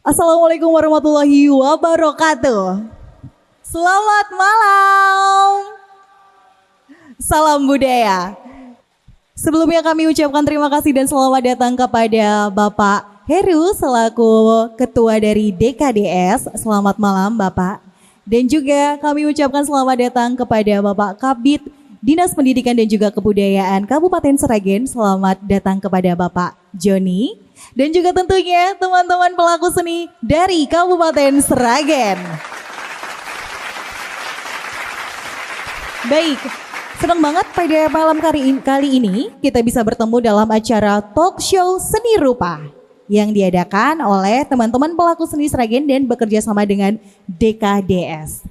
Assalamualaikum warahmatullahi wabarakatuh. Selamat malam. Salam budaya. Sebelumnya kami ucapkan terima kasih dan selamat datang kepada Bapak Heru selaku Ketua dari DKDS. Selamat malam Bapak. Dan juga kami ucapkan selamat datang kepada Bapak Kabid Dinas Pendidikan dan juga Kebudayaan Kabupaten Sragen. Selamat datang kepada Bapak Joni. Dan juga tentunya teman-teman pelaku seni dari Kabupaten Sragen. Baik, senang banget pada malam kali ini kita bisa bertemu dalam acara talk show seni rupa yang diadakan oleh teman-teman pelaku seni Sragen dan bekerja sama dengan DKDS.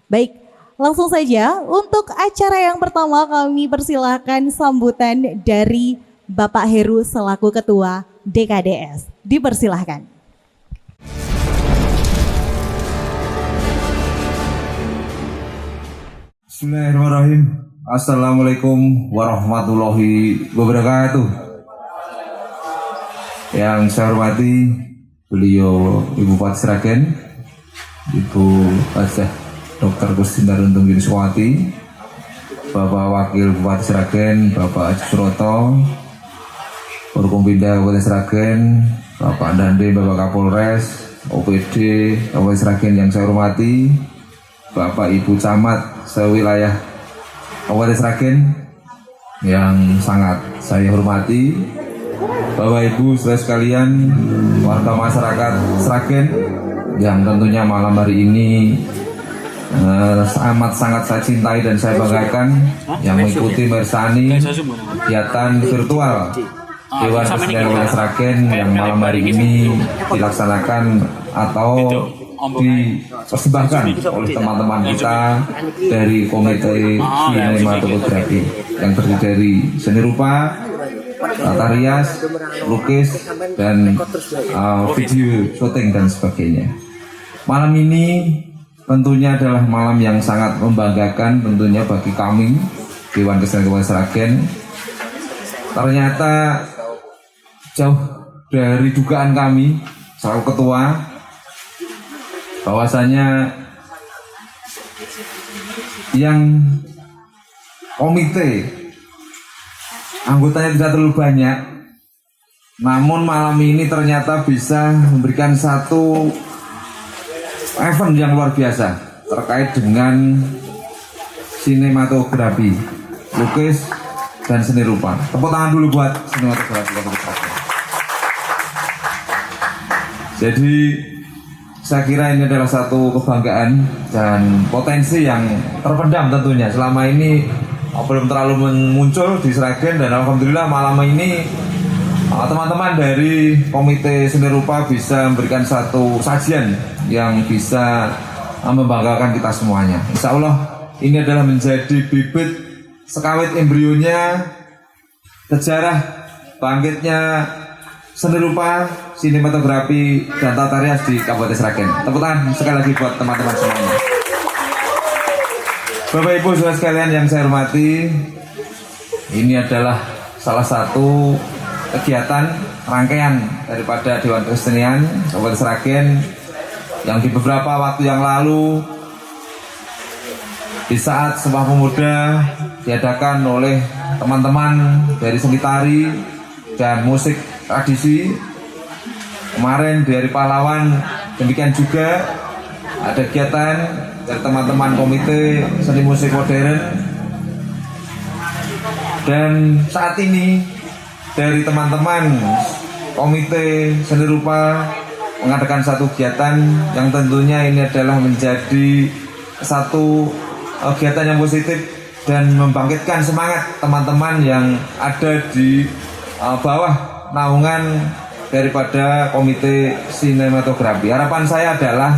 Baik, langsung saja untuk acara yang pertama kami persilahkan sambutan dari Bapak Heru selaku Ketua DKDS. Dipersilahkan. Bismillahirrahmanirrahim. Assalamualaikum warahmatullahi wabarakatuh. Yang saya hormati beliau Ibu Bupati Sragen, Ibu Hajah Dr. Gustinda Runtung Yuniswati, Bapak Wakil Bupati Sragen, Bapak Haji Suroto, Forkompinda Kabupaten Sragen, Bapak Dande, Bapak Kapolres, OPD Kabupaten Sragen yang saya hormati, Bapak Ibu Camat sewilayah Kabupaten Sragen yang sangat saya hormati, Bapak Ibu saudara sekalian, warga masyarakat Sragen yang tentunya malam hari ini amat sangat saya cintai dan saya banggakan yang mengikuti mersani kegiatan virtual Dewan Kesenian Kabupaten Sragen yang malam hari ini dilaksanakan atau dipersembahkan oleh teman-teman kita dari Komite Sinematografi yang terdiri dari seni rupa, tata rias, lukis, dan video syuting dan sebagainya. Malam ini tentunya adalah malam yang sangat membanggakan tentunya bagi kami Dewan Kesenian Kabupaten Sragen. Ternyata jauh dari dugaan kami selaku ketua bahwasanya yang komite anggotanya tidak terlalu banyak, namun malam ini ternyata bisa memberikan satu event yang luar biasa terkait dengan sinematografi, lukis, dan seni rupa. Tepuk tangan dulu buat sinematografi. Jadi saya kira ini adalah satu kebanggaan dan potensi yang terpendam tentunya selama ini belum terlalu muncul di Sragen, dan alhamdulillah malam ini teman-teman dari Komite Seni Rupa bisa memberikan satu sajian yang bisa membanggakan kita semuanya. Insya Allah ini adalah menjadi bibit sekawit embrionya sejarah bangkitnya seni rupa, sinematografi, dan tata rias di Kabupaten Sragen. Tepuk tangan sekali lagi buat teman-teman semuanya. Bapak Ibu saudara sekalian yang saya hormati, ini adalah salah satu kegiatan rangkaian daripada Dewan Kesenian Kabupaten Sragen yang di beberapa waktu yang lalu di saat Sumpah Pemuda diadakan oleh teman-teman dari seni tari dan musik tradisi. Kemarin dari pahlawan demikian juga ada kegiatan dari teman-teman Komite Seni Musik Modern, dan saat ini dari teman-teman Komite Seni Rupa mengadakan satu kegiatan yang tentunya ini adalah menjadi satu kegiatan yang positif dan membangkitkan semangat teman-teman yang ada di bawah naungan daripada Komite Sinematografi. Harapan saya adalah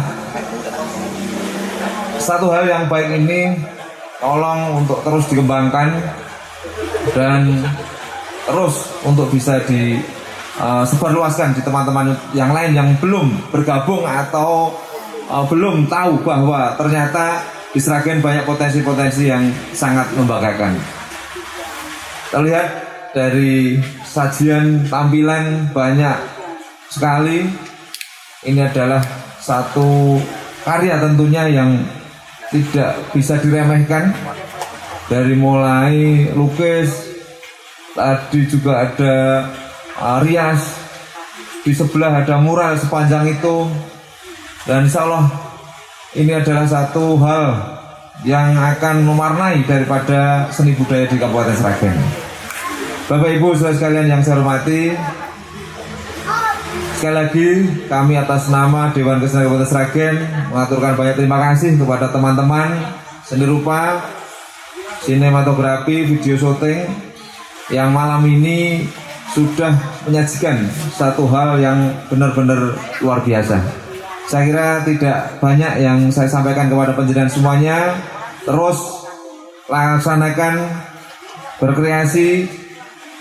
satu hal yang baik ini tolong untuk terus dikembangkan dan terus untuk bisa disebarluaskan di teman-teman yang lain yang belum bergabung atau belum tahu bahwa ternyata di Sragen banyak potensi-potensi yang sangat membanggakan. Terlihat dari sajian tampilan banyak sekali ini adalah satu karya tentunya yang tidak bisa diremehkan. Dari mulai lukis, tadi juga ada rias, di sebelah ada mural sepanjang itu, dan insya Allah ini adalah satu hal yang akan mewarnai daripada seni budaya di Kabupaten Sragen. Bapak Ibu saudara sekalian yang saya hormati, sekali lagi kami atas nama Dewan Kesenian Kabupaten Sragen mengaturkan banyak terima kasih kepada teman-teman seni rupa, sinematografi, video syuting yang malam ini sudah menyajikan satu hal yang benar-benar luar biasa. Saya kira tidak banyak yang saya sampaikan kepada penjelasan semuanya. Terus laksanakan, berkreasi,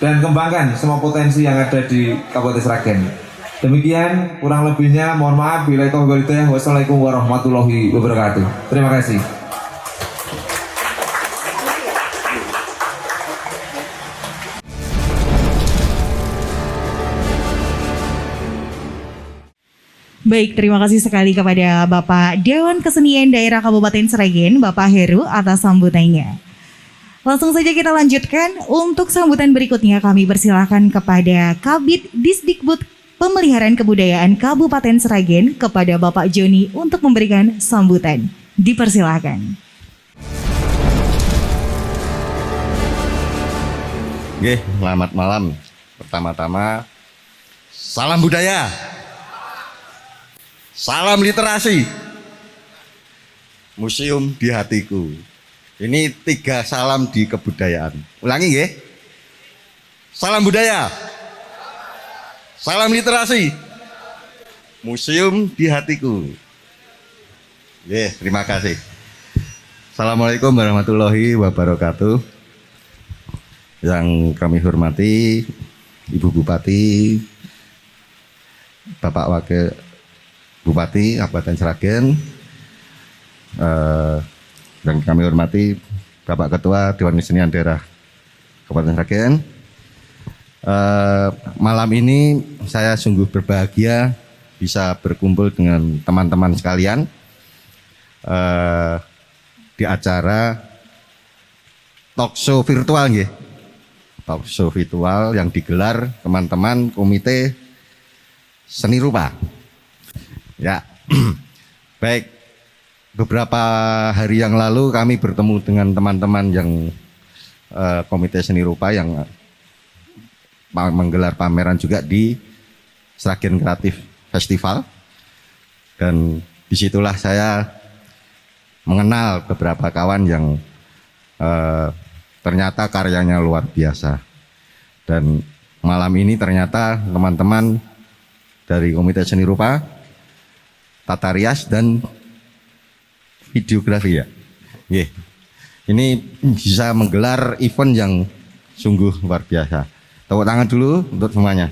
dan kembangkan semua potensi yang ada di Kabupaten Sragen. Demikian kurang lebihnya, mohon maaf. Wassalamualaikum warahmatullahi wabarakatuh. Terima kasih. Baik, terima kasih sekali kepada Bapak Dewan Kesenian Daerah Kabupaten Sragen, Bapak Heru, atas sambutannya. Langsung saja kita lanjutkan. Untuk sambutan berikutnya kami persilahkan kepada Kabid Disdikbud Pemeliharaan Kebudayaan Kabupaten Sragen kepada Bapak Joni untuk memberikan sambutan. Dipersilahkan. Oke, selamat malam. Pertama-tama, salam budaya. Salam literasi. Museum di hatiku. Ini 3 salam di kebudayaan. Ulangi nggih. Salam budaya. Salam literasi. Museum di hatiku. Nggih, terima kasih. Assalamualaikum warahmatullahi wabarakatuh. Yang kami hormati Ibu Bupati, Bapak Wakil Bupati Kabupaten Sragen, dan kami hormati Bapak Ketua Dewan Kesenian Daerah Kabupaten Sragen. Malam ini saya sungguh berbahagia bisa berkumpul dengan teman-teman sekalian di acara talk show virtual, nggih. Talk show virtual yang digelar teman-teman Komite Seni Rupa. Ya, baik. Beberapa hari yang lalu kami bertemu dengan teman-teman yang Komite Seni Rupa yang menggelar pameran juga di Sragen Kreatif Festival, dan disitulah saya mengenal beberapa kawan yang ternyata karyanya luar biasa. Dan malam ini ternyata teman-teman dari Komite Seni Rupa, tata rias dan videografi ya. Yeah. Ini bisa menggelar event yang sungguh luar biasa. Tepuk tangan dulu untuk semuanya.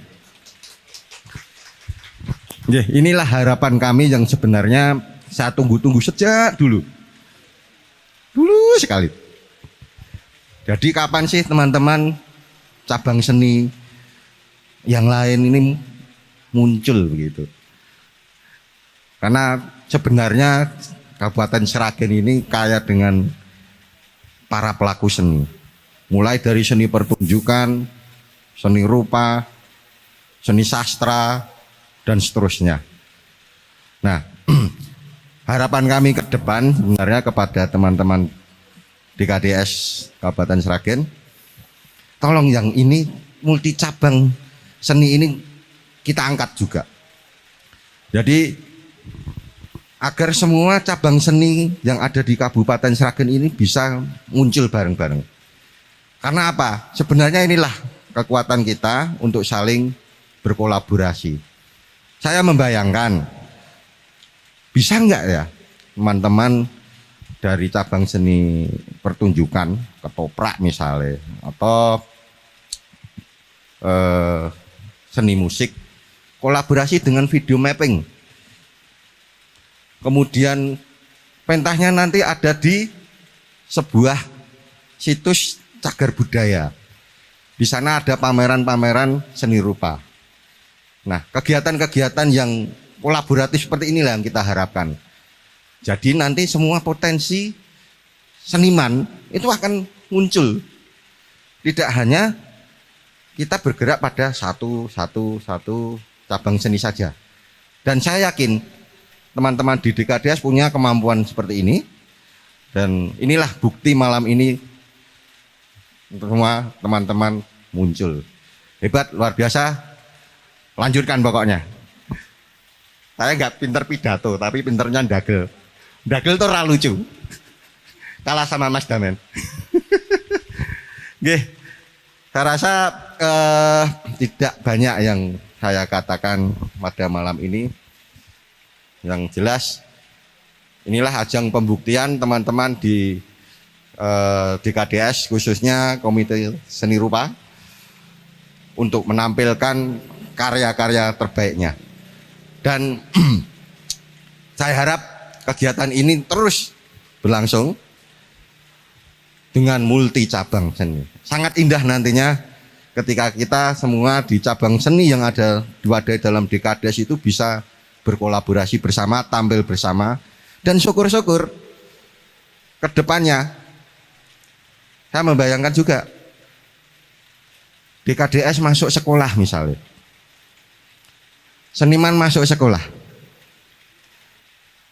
Yeah, inilah harapan kami yang sebenarnya saya tunggu-tunggu sejak dulu. Dulu sekali. Jadi kapan sih teman-teman cabang seni yang lain ini muncul begitu? Karena sebenarnya Kabupaten Sragen ini kaya dengan para pelaku seni. Mulai dari seni pertunjukan, seni rupa, seni sastra, dan seterusnya. Nah, harapan kami ke depan sebenarnya kepada teman-teman DKDS Kabupaten Sragen, tolong yang ini multi cabang seni ini kita angkat juga. Jadi agar semua cabang seni yang ada di Kabupaten Sragen ini bisa muncul bareng-bareng. Karena apa? Sebenarnya inilah kekuatan kita untuk saling berkolaborasi. Saya membayangkan, bisa enggak ya teman-teman dari cabang seni pertunjukan, ketoprak misalnya, atau seni musik, kolaborasi dengan video mapping. Kemudian pentasnya nanti ada di sebuah situs cagar budaya. Di sana ada pameran-pameran seni rupa. Nah, kegiatan-kegiatan yang kolaboratif seperti inilah yang kita harapkan. Jadi nanti semua potensi seniman itu akan muncul. Tidak hanya kita bergerak pada satu cabang seni saja. Dan saya yakin teman-teman di DKDS punya kemampuan seperti ini. Dan inilah bukti malam ini untuk semua teman-teman muncul. Hebat, luar biasa. Lanjutkan pokoknya. Saya nggak pinter pidato, tapi pinternya dagel. Dagel tuh lucu. Kalah sama Mas Damen. Oke, saya rasa tidak banyak yang saya katakan pada malam ini. Yang jelas, inilah ajang pembuktian teman-teman di DKDS, khususnya Komite Seni Rupa, untuk menampilkan karya-karya terbaiknya. Dan saya harap kegiatan ini terus berlangsung dengan multi cabang seni. Sangat indah nantinya ketika kita semua di cabang seni yang ada dalam DKDS itu bisa berkolaborasi bersama, tampil bersama, dan syukur-syukur ke depannya saya membayangkan juga DKDS masuk sekolah misalnya. Seniman masuk sekolah.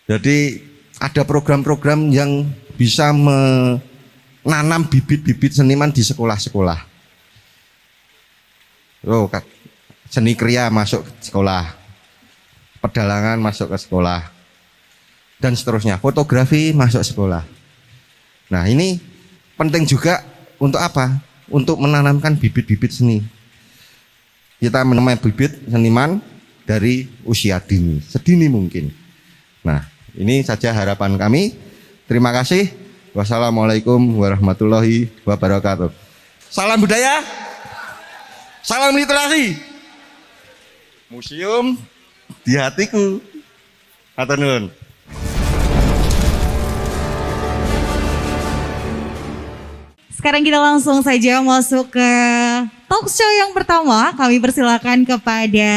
Jadi ada program-program yang bisa menanam bibit-bibit seniman di sekolah-sekolah. Oh, seni kriya masuk ke sekolah, pedalangan masuk ke sekolah, dan seterusnya. Fotografi masuk sekolah. Nah, ini penting juga untuk apa? Untuk menanamkan bibit-bibit seni. Kita menamai bibit seniman dari usia dini, sedini mungkin. Nah, ini saja harapan kami. Terima kasih. Wassalamualaikum warahmatullahi wabarakatuh. Salam budaya. Salam literasi. Museum di hatiku. Hatur nuhun. Sekarang kita langsung saja masuk ke talk show yang pertama. Kami persilakan kepada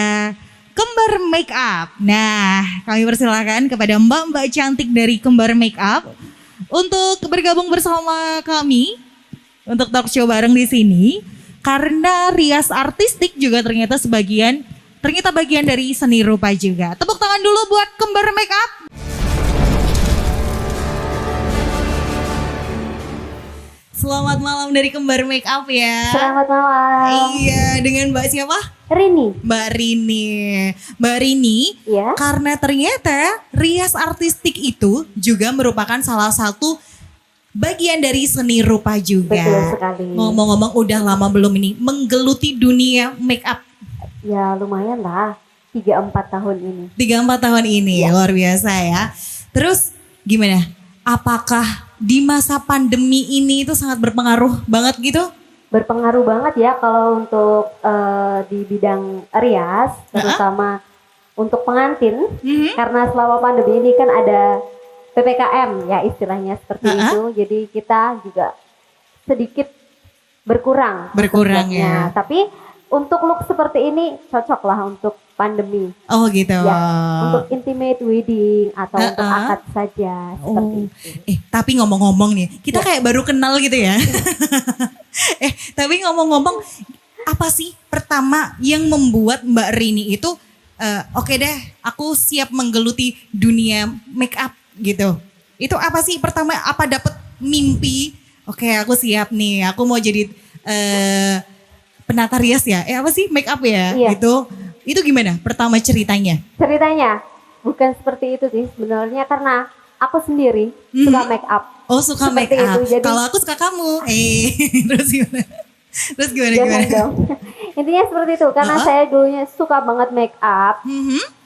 Kembar Makeup. Nah, kami persilakan kepada mbak-mbak cantik dari Kembar Makeup untuk bergabung bersama kami untuk talk show bareng di sini. Karena rias artistik juga ternyata bagian dari seni rupa juga. Tepuk tangan dulu buat Kembar Makeup. Selamat malam dari Kembar Makeup ya. Selamat malam. Iya, dengan Mbak siapa? Rini. Mbak Rini. Mbak Rini, Ya. karena ternyata rias artistik itu juga merupakan salah satu bagian dari seni rupa juga. Betul sekali. Ngomong-ngomong udah lama belum ini menggeluti dunia make up? Ya lumayan lah. 3-4 tahun ini. 3-4 tahun ini, Ya. luar biasa ya. Terus gimana? Apakah di masa pandemi ini itu sangat berpengaruh banget gitu? Berpengaruh banget ya kalau untuk di bidang rias, terutama untuk pengantin. Karena selama pandemi ini kan ada PPKM ya istilahnya seperti itu. Jadi kita juga sedikit berkurang. Berkurang bekerjanya. ya. Tapi untuk look seperti ini cocok lah untuk pandemi. Oh gitu. Ya, untuk intimate wedding atau untuk akad saja seperti itu. Tapi ngomong-ngomong nih, kita kayak baru kenal gitu ya. Tapi ngomong-ngomong, apa sih pertama yang membuat Mbak Rini itu oke deh, aku siap menggeluti dunia make up gitu. Itu apa sih pertama? Apa dapet mimpi? Oke, aku siap nih, aku mau jadi penata rias ya. Apa sih make up ya? Iya. Gitu. Itu gimana pertama ceritanya? Ceritanya bukan seperti itu sih sebenarnya karena aku sendiri suka make up. Oh suka make Seperti up. itu, jadi- Kalau aku suka kamu. Terus gimana? Terus gimana? Jangan dong. Intinya seperti itu karena saya dulunya suka banget make up.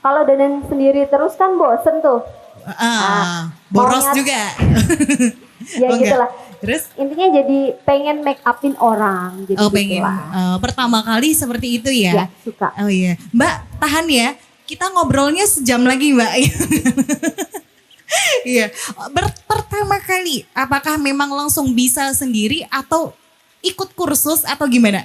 Kalau dandan sendiri terus kan bosen tuh. Boros maunya- juga. Ya Oh, enggak. gitulah. Terus? Intinya jadi pengen make upin orang. Jadi Oh pengen. gitulah. Pertama kali seperti itu ya? Ya suka. Oh iya. Mbak tahan ya. Kita ngobrolnya sejam lagi Mbak. Iya. Pertama kali apakah memang langsung bisa sendiri atau ikut kursus atau gimana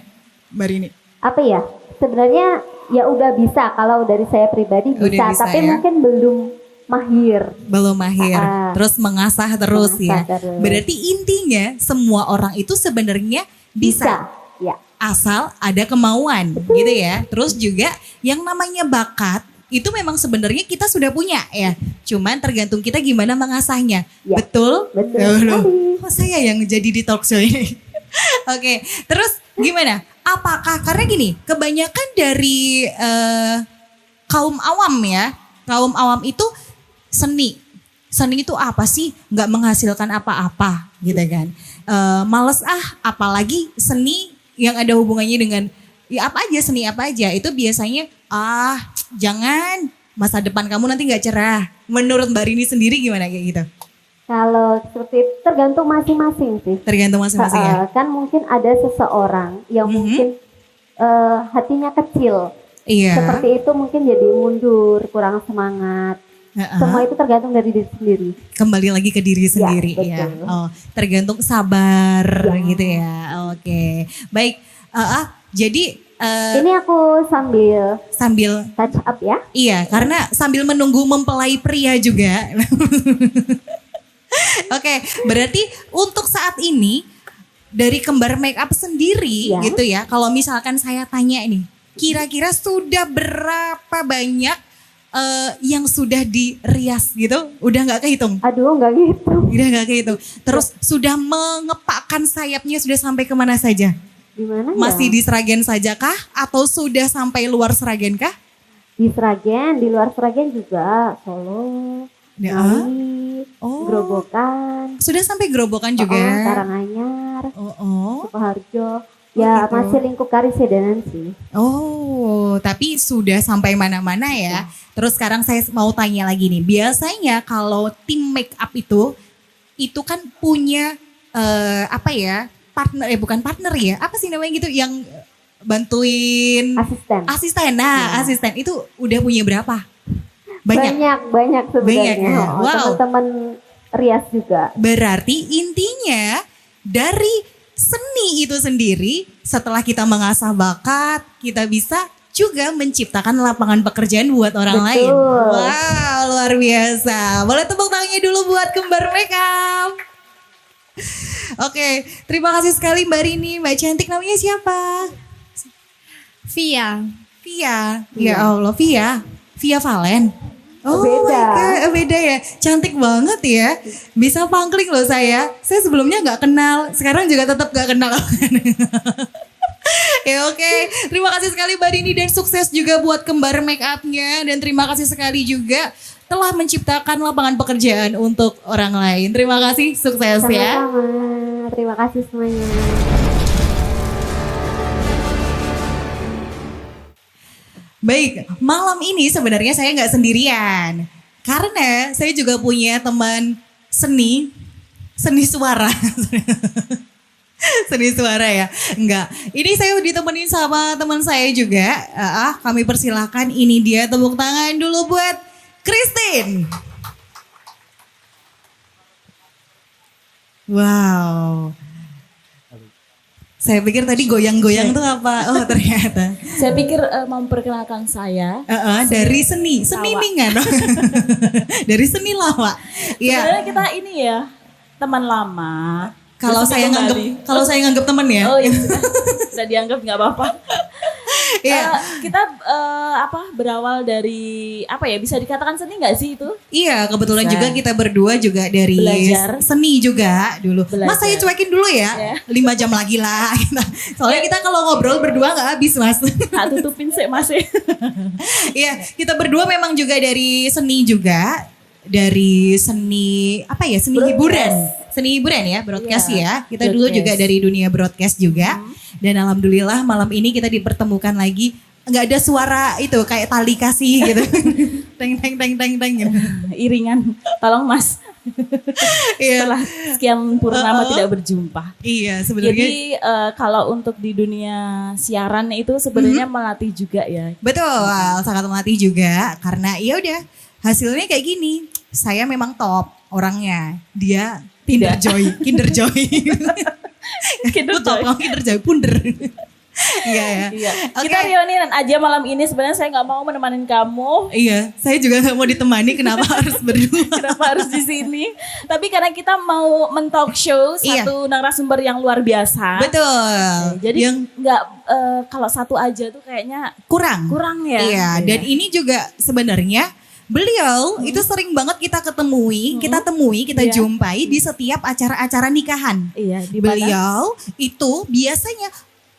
Mbak Rini? Apa ya? sebenarnya ya udah bisa, kalau dari saya pribadi Udah bisa, bisa tapi ya. mungkin belum mahir. Belum mahir, terus mengasah terus ya. Mengasah terus. Berarti intinya semua orang itu sebenarnya bisa. Ya. Asal ada kemauan gitu ya. Terus juga yang namanya bakat itu memang sebenarnya kita sudah punya ya. Cuman tergantung kita gimana mengasahnya. Ya, Betul? betul Ya, sekali. kok saya yang jadi di talk show ini? Oke, terus gimana? Apakah karena gini, kebanyakan dari kaum awam ya. Kaum awam itu seni. Seni itu apa sih? Nggak menghasilkan apa-apa gitu kan. Males apalagi seni yang ada hubungannya dengan ya apa aja, seni apa aja. Itu biasanya jangan, masa depan kamu nanti nggak cerah. Menurut Mbak Rini sendiri gimana kayak gitu? Kalau seperti itu tergantung masing-masing sih. Tergantung masing-masing ya. Kan mungkin ada seseorang yang mungkin hatinya kecil. Iya. Seperti itu mungkin jadi mundur, kurang semangat. Semua itu tergantung dari diri sendiri. Kembali lagi ke diri sendiri ya. betul. Oh, tergantung sabar Ya. gitu ya. Oke. Baik, jadi Ini aku sambil touch up ya. iya, karena sambil menunggu mempelai pria juga. Oke, berarti untuk saat ini dari Kembar Makeup sendiri Ya. gitu ya. Kalau misalkan saya tanya nih, kira-kira sudah berapa banyak yang sudah dirias gitu? Udah nggak kehitung? Aduh, nggak gitu. Udah nggak kehitung. Terus sudah mengepakkan sayapnya sudah sampai kemana saja? Gimana ya? Masih di Sragen saja kah? Atau sudah sampai luar Sragen kah? Di Sragen, di luar Sragen juga, Solo, Ya. Ngawi, Oh. Grobogan, Sudah sampai Gerobokan juga? Karanganyar, Oh. Sukoharjo. Ya gitu. masih lingkup Karisidenan sih. Oh, tapi sudah sampai mana-mana ya. Terus sekarang saya mau tanya lagi nih. Biasanya kalau tim make up itu kan punya apa ya? Partner, bukan partner ya. Apa sih namanya gitu yang bantuin Asisten. asisten. Nah, asisten itu udah punya berapa? Banyak. Banyak sebenarnya. Banyak ya? Oh, Wow. teman-teman rias juga. Berarti intinya dari seni itu sendiri, setelah kita mengasah bakat, kita bisa juga menciptakan lapangan pekerjaan buat orang Betul. lain. Wow, luar biasa. Boleh tepuk tangannya dulu buat Kembar Makeup. Oke, terima kasih sekali Mbak Rini. Mbak cantik, namanya siapa? Via. Via. Ya Allah, Via. Via Valen. Oh Beda. my God, beda ya. Cantik banget ya. Bisa pangkling loh saya. Saya sebelumnya nggak kenal. Sekarang juga tetap nggak kenal. Ya oke. Terima kasih sekali Mbak Rini dan sukses juga buat Kembar Make-up-nya. Dan terima kasih sekali juga telah menciptakan lapangan pekerjaan untuk orang lain. Terima kasih, sukses ya. Sama-sama. Terima kasih semuanya. Baik, malam ini sebenarnya saya nggak sendirian. Karena saya juga punya teman seni suara. Seni suara ya? Enggak. Ini saya ditemenin sama teman saya juga. Kami persilahkan, ini dia tepuk tangan dulu buat Christine. Wow. Saya pikir tadi goyang-goyang tuh apa? Oh ternyata. Saya pikir memperkenalkan saya. Dari seni Lawak. mingan. Dari seni lawak. Ya, Sebenarnya kita ini ya teman lama. kalau Bersemi saya kembali. nganggep temen ya. Oh iya sudah dianggap nggak apa-apa. Iya. Kita berawal dari apa ya, bisa dikatakan seni nggak sih itu? Iya, kebetulan Bisa. juga kita berdua juga dari Belajar. seni juga dulu. Belajar. Mas saya cuekin dulu ya, Ya. 5 jam lagi lah. Soalnya kita kalau ngobrol berdua nggak habis mas. Tak tutupin sih masih. Iya, kita berdua memang juga dari seni juga. Dari seni, apa ya, seni Broadcast. hiburan. Seni hiburan ya, broadcast Iya, ya. Kita dulu broadcast. juga dari dunia broadcast juga. Dan alhamdulillah malam ini kita dipertemukan lagi. Nggak ada suara itu kayak tali kasih gitu. Teng teng teng teng teng gitu. Iringan, tolong mas. Iya. Setelah sekian purnama tidak berjumpa. Iya, sebenarnya Jadi kalau untuk di dunia siaran itu sebenarnya melatih juga ya. betul, sangat melatih juga karena ya udah hasilnya kayak gini. Saya memang top orangnya. Dia Kinder Joy. Kinder Lu top Joy. kamu Kinder Joy, punder. Iya ya. Iya. Oke. Kita reunian aja malam ini. Sebenarnya saya nggak mau menemani kamu. Iya, saya juga nggak mau ditemani. Kenapa harus berdua? Kenapa harus di sini? Tapi karena kita mau men-talk show Iya. satu narasumber yang luar biasa. Betul. Jadi yang nggak kalau satu aja tuh kayaknya kurang. kurang ya. Iya, dan ini juga sebenarnya beliau itu sering banget kita ketemui, kita temui, kita Iya. jumpai di setiap acara-acara nikahan. Iya, di mana? Beliau itu biasanya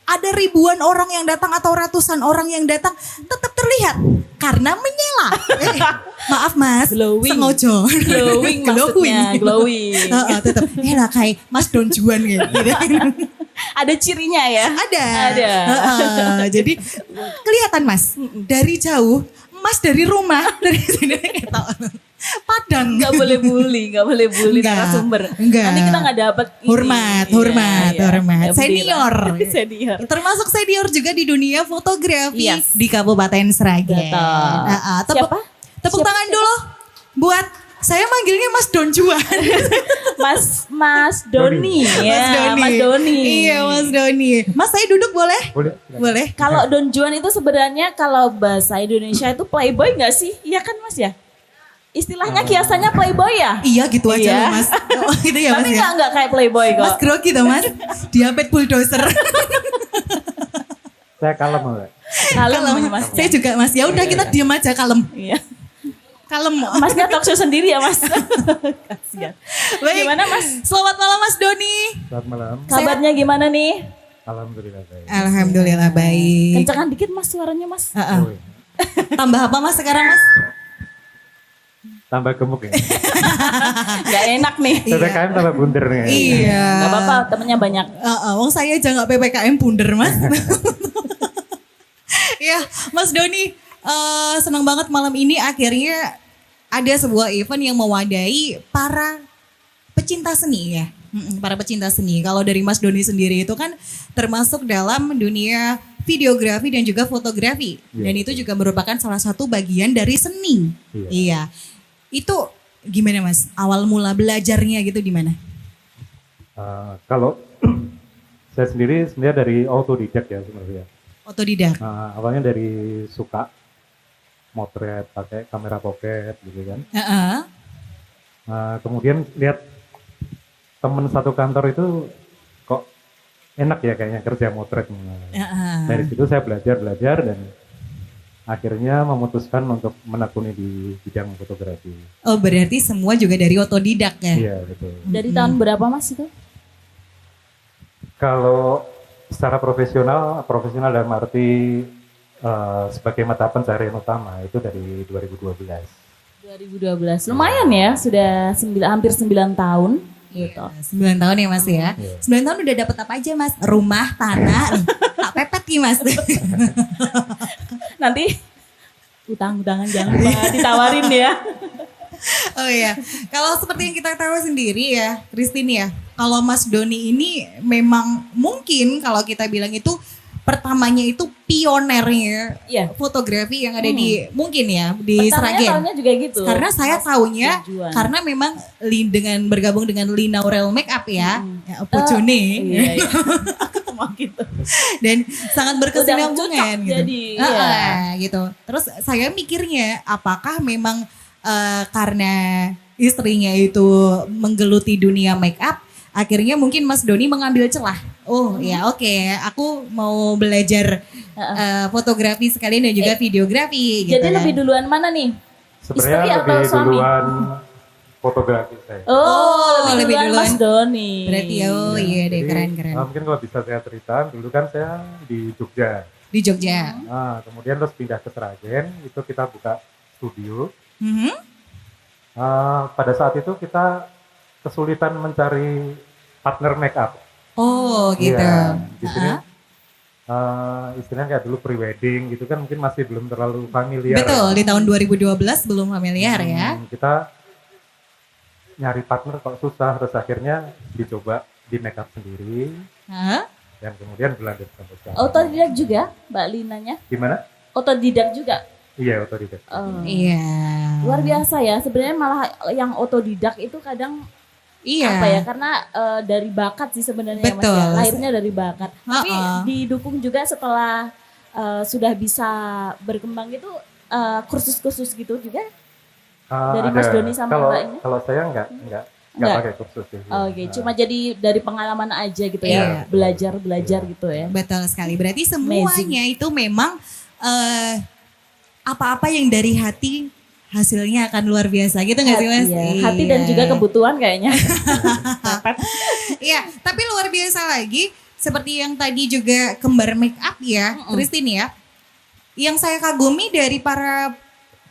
ada ribuan orang yang datang atau ratusan orang yang datang tetap terlihat karena menyala. Maaf Mas, Glowing. sengojo. Glowing maksudnya, glowing. Tetap lah kayak Mas Don Juan gitu. Ada cirinya ya? Ada. Ada. Jadi kelihatan Mas dari jauh, Mas dari rumah dari sini gitu. Padang. Nggak boleh bully Enggak, narasumber. enggak. Nanti kita nggak dapat ini. Hormat, Iya, hormat, iya. hormat. Ya, bendera. Senior. Senior. Termasuk senior juga di dunia fotografi Yes. di Kabupaten Sragen. Betul. Tepuk, Siapa? tepuk Siapa? tangan dulu buat saya manggilnya Mas Don Juan. Mas Doni. Ya, Mas Doni. Iya, Mas Doni. Mas saya duduk boleh? Boleh. Kalau Don Juan itu sebenarnya kalau bahasa Indonesia itu playboy nggak sih? Iya kan Mas ya? Istilahnya kiasannya playboy ya? Iya gitu aja Iya. loh Mas. Oh, gitu ya Mas Tapi ya. nggak kayak playboy kok. Mas grogi tuh Mas. Diabet bulldozer. Saya kalem Mbak. Kalem Kalem. Mas. Saya juga Mas. Ya udah kita diam aja kalem. Iya. Kalem. Masnya talk show sendiri ya Mas. Kasihan. Baik. Gimana Mas? Selamat malam Mas Doni. Selamat malam. Kabarnya gimana nih? Alhamdulillah baik. Alhamdulillah baik. Kencengan dikit Mas suaranya Mas. Heeh. Oh, iya. Tambah apa Mas sekarang Mas? Tambah gemuk ya. Nggak enak nih. PPKM tambah bunder nih. Iya. Gak apa-apa temennya banyak. Wong saya aja nggak PPKM bunder Mas. Ya Mas Doni, senang banget malam ini akhirnya ada sebuah event yang mewadahi para pecinta seni ya. Para pecinta seni. Kalau dari Mas Doni sendiri itu kan termasuk dalam dunia videografi dan juga fotografi. Iya. Dan itu juga merupakan salah satu bagian dari seni. Iya. Iya. Itu gimana Mas? Awal mula belajarnya gitu di mana? Kalau saya sendiri sebenarnya dari autodidak ya sebenarnya. Otodidak. Awalnya dari suka motret pakai kamera pocket gitu kan. Heeh. Kemudian lihat temen satu kantor itu kok enak ya kayaknya kerja motret. Heeh. Dari situ saya belajar dan akhirnya memutuskan untuk menekuni di bidang fotografi. Oh berarti semua juga dari otodidak ya? Iya betul. Dari tahun berapa Mas itu? Kalau secara profesional dalam arti sebagai mata pencarian utama itu dari 2012. 2012. Lumayan ya, sudah hampir 9 tahun gitu. 9 tahun ya Mas ya? Iya. 9 tahun udah dapat apa aja Mas? Rumah, tanah, tak pepet nih Mas. Nanti utang-utangan jangan lupa ditawarin ya. Oh iya, kalau seperti yang kita tahu sendiri ya, Christine ya, kalau Mas Doni ini memang mungkin kalau kita bilang itu pertamanya itu pionernya Iya. fotografi yang ada di mungkin ya di Pertamanya Sragen. tahunnya juga gitu. Karena saya Mas taunya Juan. karena memang dengan bergabung dengan Lina Aurel Makeup ya, Pocone. Iya, iya. Aku mau gitu. Dan sangat berkesinambungan cocok gitu. jadi, iya. Gitu. Terus saya mikirnya apakah memang karena istrinya itu menggeluti dunia make up, akhirnya mungkin Mas Doni mengambil celah. Oh ya oke, aku mau belajar fotografi sekalian dan juga videografi. Gitu Jadi kan. lebih duluan mana nih? Istri Sebenarnya atau lebih suami? duluan fotografi saya. Oh, lebih lebih duluan Mas duluan. Doni. Berarti iya deh Jadi, keren-keren. mungkin kalau bisa saya cerita, dulu kan saya di Jogja. Di Jogja. Kemudian terus pindah ke Sragen, itu kita buka studio. Mhm. Pada saat itu kita kesulitan mencari partner make up. Oh gitu. Iya, di sini istilahnya kayak dulu pre-wedding gitu kan mungkin masih belum terlalu familiar. Betul, di tahun 2012 belum familiar ya. Kita nyari partner kok susah, terus akhirnya dicoba di make up sendiri Hah? dan kemudian berlanjut sampai sekarang. Otodidak juga Mbak Linanya? Gimana? Otodidak juga? Iya, otodidak. Oh. Iya. Luar biasa ya, sebenarnya malah yang otodidak itu kadang Iya. Apa ya? Karena dari bakat sih sebenarnya Mas Betul. ya. Lahirnya dari bakat. Tapi Ha-ha. didukung juga setelah sudah bisa berkembang itu kursus-kursus gitu juga. Dari Mas Doni sama kalau, Mbak ini? Kalau saya enggak Enggak? pakai kursus sih. Oke, cuma jadi dari pengalaman aja gitu ya. Iya. Belajar gitu ya. Betul sekali. Berarti semuanya itu memang apa-apa yang dari hati hasilnya akan luar biasa gitu nggak sih Mas? Iya, hati dan Iya. juga kebutuhan kayaknya. Iya, tapi luar biasa lagi seperti yang tadi juga kembar make up ya, Christine ya. Yang saya kagumi dari para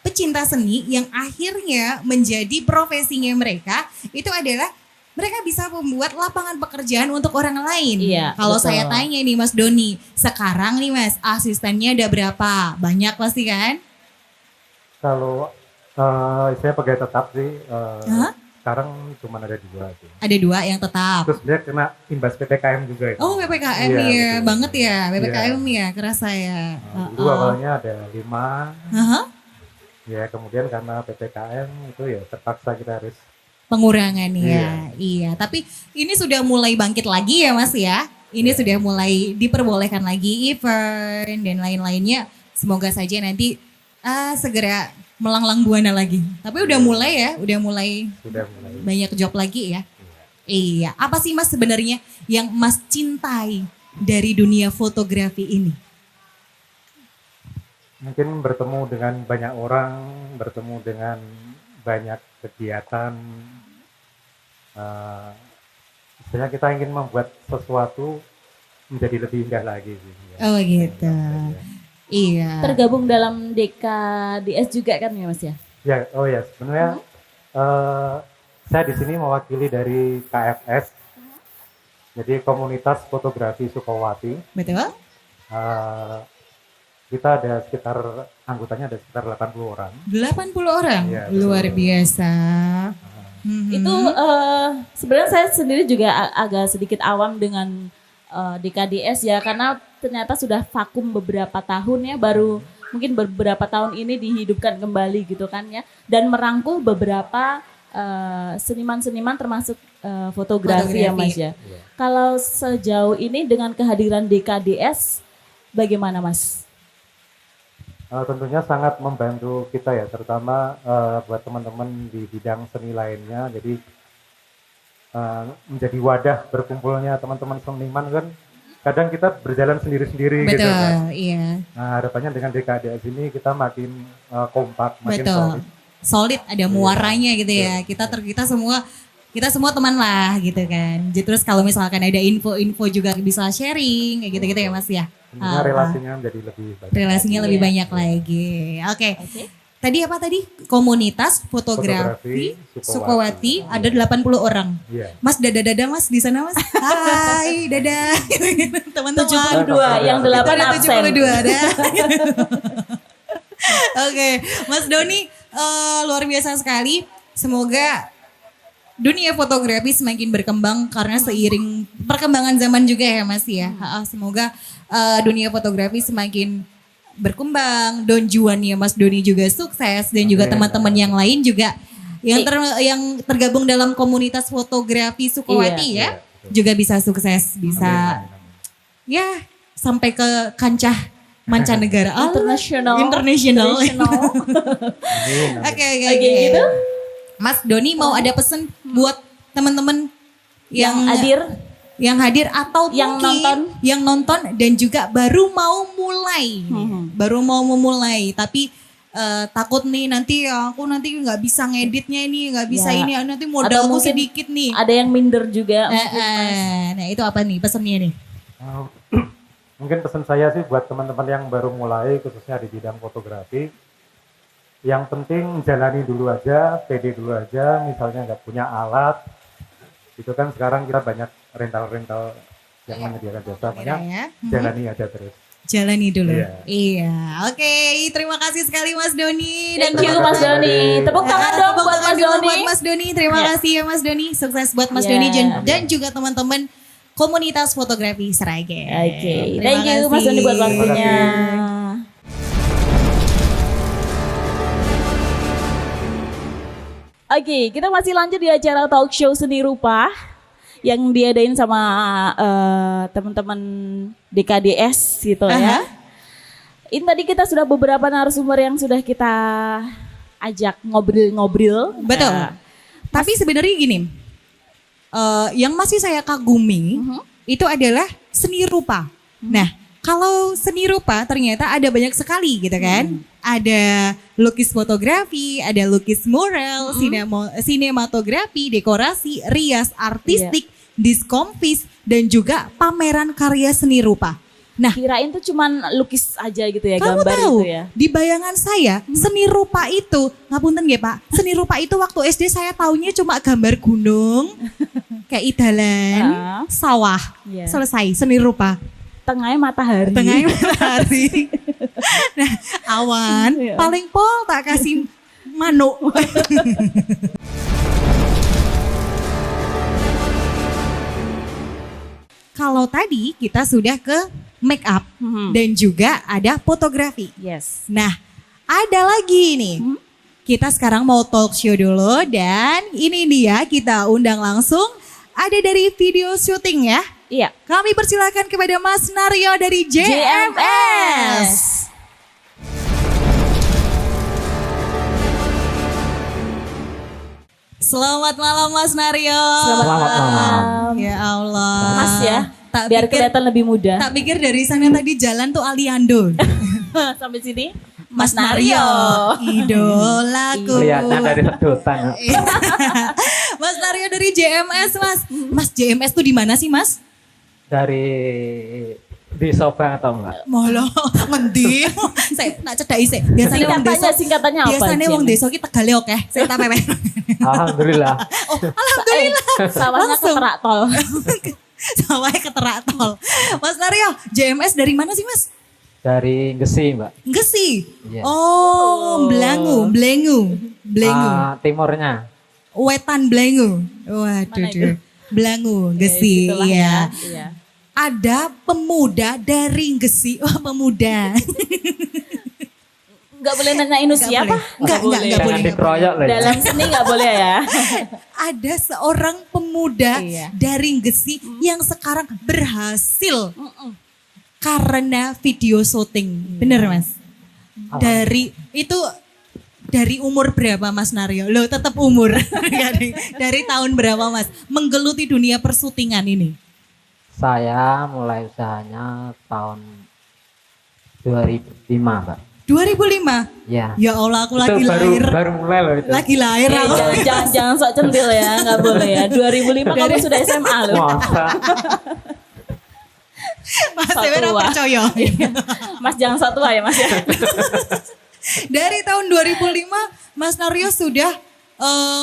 pecinta seni yang akhirnya menjadi profesinya mereka itu adalah mereka bisa membuat lapangan pekerjaan untuk orang lain. Iya, Kalau betul. saya tanya nih Mas Doni, sekarang nih Mas, asistennya ada berapa? Banyak pasti kan? Kalau saya pegawai tetap sih, Hah? sekarang cuma ada 2 sih. Ada 2 yang tetap. Terus dia kena imbas PPKM juga ya. Oh PPKM Iya, ya, betul. banget ya, PPKM ya, kerasa ya. Dulu awalnya ada 5, Aha. ya kemudian karena PPKM itu ya terpaksa kita harus. Pengurangan ya, iya. Tapi ini sudah mulai bangkit lagi ya Mas ya. Ini sudah mulai diperbolehkan lagi event dan lain-lainnya. Semoga saja nanti segera melanglang buana lagi. Tapi udah mulai ya, udah mulai Sudah mulai. banyak job lagi ya. Iya. Apa sih Mas sebenarnya yang Mas cintai dari dunia fotografi ini? Mungkin bertemu dengan banyak orang, bertemu dengan banyak kegiatan. Istilahnya kita ingin membuat sesuatu menjadi lebih indah lagi sih. Ya. Oh gitu. Iya. Tergabung dalam DKDS juga kan ya Mas ya? Ya, oh ya, sebenarnya saya di sini mewakili dari KFS, jadi komunitas fotografi Sukawati. Betul? Kita ada sekitar anggotanya ada sekitar 80 orang. 80 orang. Iya, Luar betul. biasa. Itu sebenarnya saya sendiri juga agak sedikit awam dengan DKDS ya karena ternyata sudah vakum beberapa tahun ya baru mungkin beberapa tahun ini dihidupkan kembali gitu kan ya dan merangkul beberapa seniman-seniman termasuk fotografi ya Mas ya. Iya. Kalau sejauh ini dengan kehadiran DKDS bagaimana Mas? Tentunya sangat membantu kita ya, terutama buat teman-teman di bidang seni lainnya. Jadi menjadi wadah berkumpulnya teman-teman seniman kan. Kadang kita berjalan sendiri-sendiri gitu Betul, kan. iya. Nah harapannya dengan DKDS ini kita makin kompak, makin Betul. solid. Solid ada muaranya gitu ya. Kita semua teman lah gitu kan. Jadi terus kalau misalkan ada info-info juga bisa sharing kayak gitu-gitu ya Mas ya. Tentunya relasinya menjadi lebih baik. Relasinya lebih Iya. banyak lagi. Oke. Oke. Tadi apa tadi? Komunitas fotografi Sukawati ada 80 orang. Iya. Mas dada Mas di sana Mas. Hai dadah. Teman-teman. 72 yang 8 Ada absen. 72 ada. Oke, Mas Doni luar biasa sekali. Semoga dunia fotografi semakin berkembang karena seiring perkembangan zaman juga ya Mas ya. Semoga dunia fotografi semakin berkembang, donjuannya Mas Doni juga sukses dan juga teman-teman yang lain juga yang tergabung dalam komunitas fotografi Sukawati ya juga bisa sukses, bisa ya sampai ke kancah mancanegara, Internasional. Oke, Oke, gitu. Mas Doni mau ada pesan buat teman-teman yang hadir atau Yang mungkin yang nonton dan juga baru mau mulai, baru mau memulai tapi takut nih nanti aku nanti nggak bisa ngeditnya ini nggak bisa Ya. ini nanti Atau modalku mungkin sedikit nih. Ada yang minder juga mungkin, Mas. Nah itu apa nih pesannya nih? Mungkin pesan saya sih buat teman-teman yang baru mulai khususnya di bidang fotografi, yang penting jalani dulu aja, pede dulu aja, misalnya nggak punya alat, itu kan sekarang kita banyak rental-rental yang menyediakan jasa, makanya Ya. jalani aja terus. Jalani dulu. Iya. Iya. Oke, terima kasih sekali Mas Doni dan Thank you Mas Doni. Tepuk tangan dong Tepuk buat tangan Mas dulu Doni. buat Mas Doni. Terima Ya. kasih ya Mas Doni. Sukses buat Mas Ya. Doni dan juga teman-teman komunitas fotografi Sragen. Oke, Terima thank you Mas kasih. Doni buat waktunya. Oke, kita masih lanjut di acara talk show Seni Rupa yang diadain sama teman-teman DKDS gitu ya. Ini tadi kita sudah beberapa narasumber yang sudah kita ajak ngobrol-ngobrol. Betul. Nah, Tapi sebenarnya gini, yang masih saya kagumi itu adalah seni rupa. Nah, kalau seni rupa ternyata ada banyak sekali gitu kan. Ada lukis fotografi, ada lukis mural, sinematografi, dekorasi, rias artistik, diskomfis, dan juga pameran karya seni rupa. Nah, kirain tuh cuman lukis aja gitu ya, kamu gambar tahu, itu ya. di bayangan saya seni rupa itu, ngapunten ya Pak, seni rupa itu waktu SD saya taunya cuma gambar gunung, kayak idalan, sawah, Iya. selesai seni rupa. Tengahnya matahari. Tengahnya matahari. Nah, awan, Iya. paling pol tak kasih manuk. Kalau tadi kita sudah ke make up dan juga ada fotografi. Yes. Nah, ada lagi nih. Kita sekarang mau talk show dulu dan ini dia kita undang langsung ada dari video syuting ya. Iya. Kami persilakan kepada Mas Naryo dari JMS. Selamat malam Mas Naryo. Selamat malam. Ya Allah. Mas ya, Tak biar pikir- kelihatan lebih muda. Tak pikir dari sana tadi jalan tuh Aliando. Sampai sini, Mas Naryo, idolaku. Lihatnya dari sedotan. Mas Naryo dari JMS, Mas. Mas JMS tuh di mana sih, Mas? Dari di Sobang atau enggak? Molo, ngendi? Saya nak cedai sih. Biasanya wong desa. Singkatannya apa? Biasanya wong desa ki Tegale oke. Saya tak pepe. Alhamdulillah. Oh, alhamdulillah. Sawahnya Langsung. keterak tol. Sawahnya keterak tol. Mas Naryo, JMS dari mana sih, Mas? Dari Gesi, Mbak. Gesi. Iya. Oh, Blengu. Timurnya. Wetan Blengu. Waduh, Mana itu? Blengu, Gesi. Itulah Iya. ya. Iya. Ada pemuda dari Gesi. Oh, pemuda. Nggak boleh nanyain usia apa? Enggak boleh. Jangan dikeroyok loh. ya. Dalam seni nggak boleh ya. Ada seorang pemuda Iya. dari Gesi yang sekarang berhasil karena video syuting. Bener, Mas? Dari umur berapa Mas Naryo? Loh, tetap umur. dari tahun berapa, Mas? Menggeluti dunia persyutingan ini. Saya mulai usahanya tahun 2005, Mbak. 2005. Ya. Ya Allah, aku Itu lagi lahir. baru mulai loh itu. Lagi lahir Eh, aku. jangan sok centil ya, nggak boleh ya. 2005 kamu sudah SMA loh. Masa Mas Sok Dewi tua. percaya. Mas jangan sok tua ya Mas ya. Dari tahun 2005 Mas Naryo sudah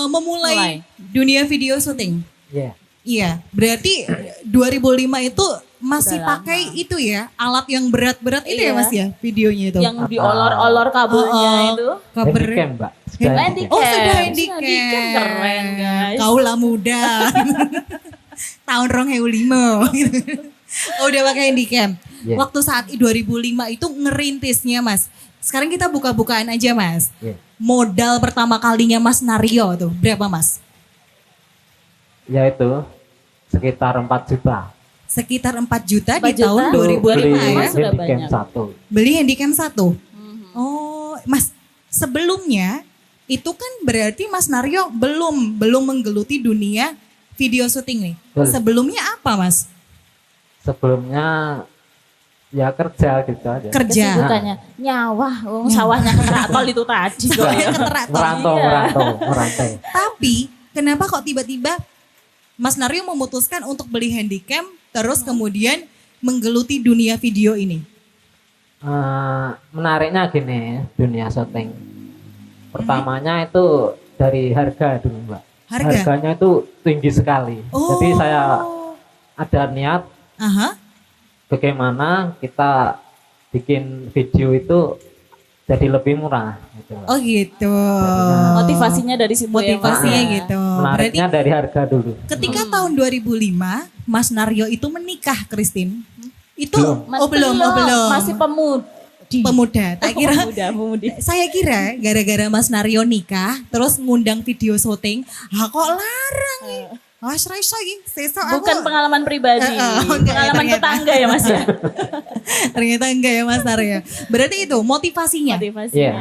memulai Mulai. dunia video syuting. ya. Iya, berarti 2005 itu masih Udah lama. pakai itu ya, alat yang berat-berat itu ya Iya. Mas ya, videonya itu. Yang diolor-olor kabelnya Oh, itu. Cover. Handycam, Mbak. Sudah Hand- handycam. Oh, sudah Handycam. handicap. Handicam keren, guys. Kaulah muda. Tahun 2005 gitu. Oh, udah pakai handicam. Iya. Waktu saat 2005 itu ngerintisnya Mas. Sekarang kita buka-bukaan aja Mas. Iya. Modal pertama kalinya Mas Naryo tuh berapa Mas? Ya itu sekitar 4 juta. Sekitar 4 juta di 4 juta. tahun Untuk 2005 beli ya. Sudah handycam banyak. 1. Beli handicam 1. Oh, Mas, sebelumnya itu kan berarti Mas Naryo belum menggeluti dunia video syuting nih. Betul. Sebelumnya apa Mas? Sebelumnya ya kerja gitu aja. Kerja. Kesibukannya nyawa, sawahnya keterak tol itu tadi kok ya. Keterak tol. Merantai. Tapi kenapa kok tiba-tiba Mas Naryo memutuskan untuk beli handycam terus kemudian menggeluti dunia video ini? Menariknya gini, dunia syuting. Pertamanya itu dari harga dulu, Mbak. Harga? Harganya itu tinggi sekali. Oh. Jadi saya ada niat Aha. bagaimana kita bikin video itu jadi lebih murah gitu, Mbak. Oh gitu. Motivasinya dari situ ya. Mas. Motivasinya Ya. gitu. Berarti Menariknya dari harga dulu. ketika tahun 2005 Mas Naryo itu menikah, Christine. Itu Belum. Mas belum. Masih pemuda. Pemuda. Tak kira Pemuda. saya kira gara-gara Mas Naryo nikah terus ngundang video syuting, kok larang nih. Mas Raisa iki sesok aku. Bukan pengalaman pribadi, enggak ya, pengalaman ternyata. tetangga ya Mas ya. Ternyata enggak ya Mas Naryo. Berarti itu motivasinya. Motivasinya.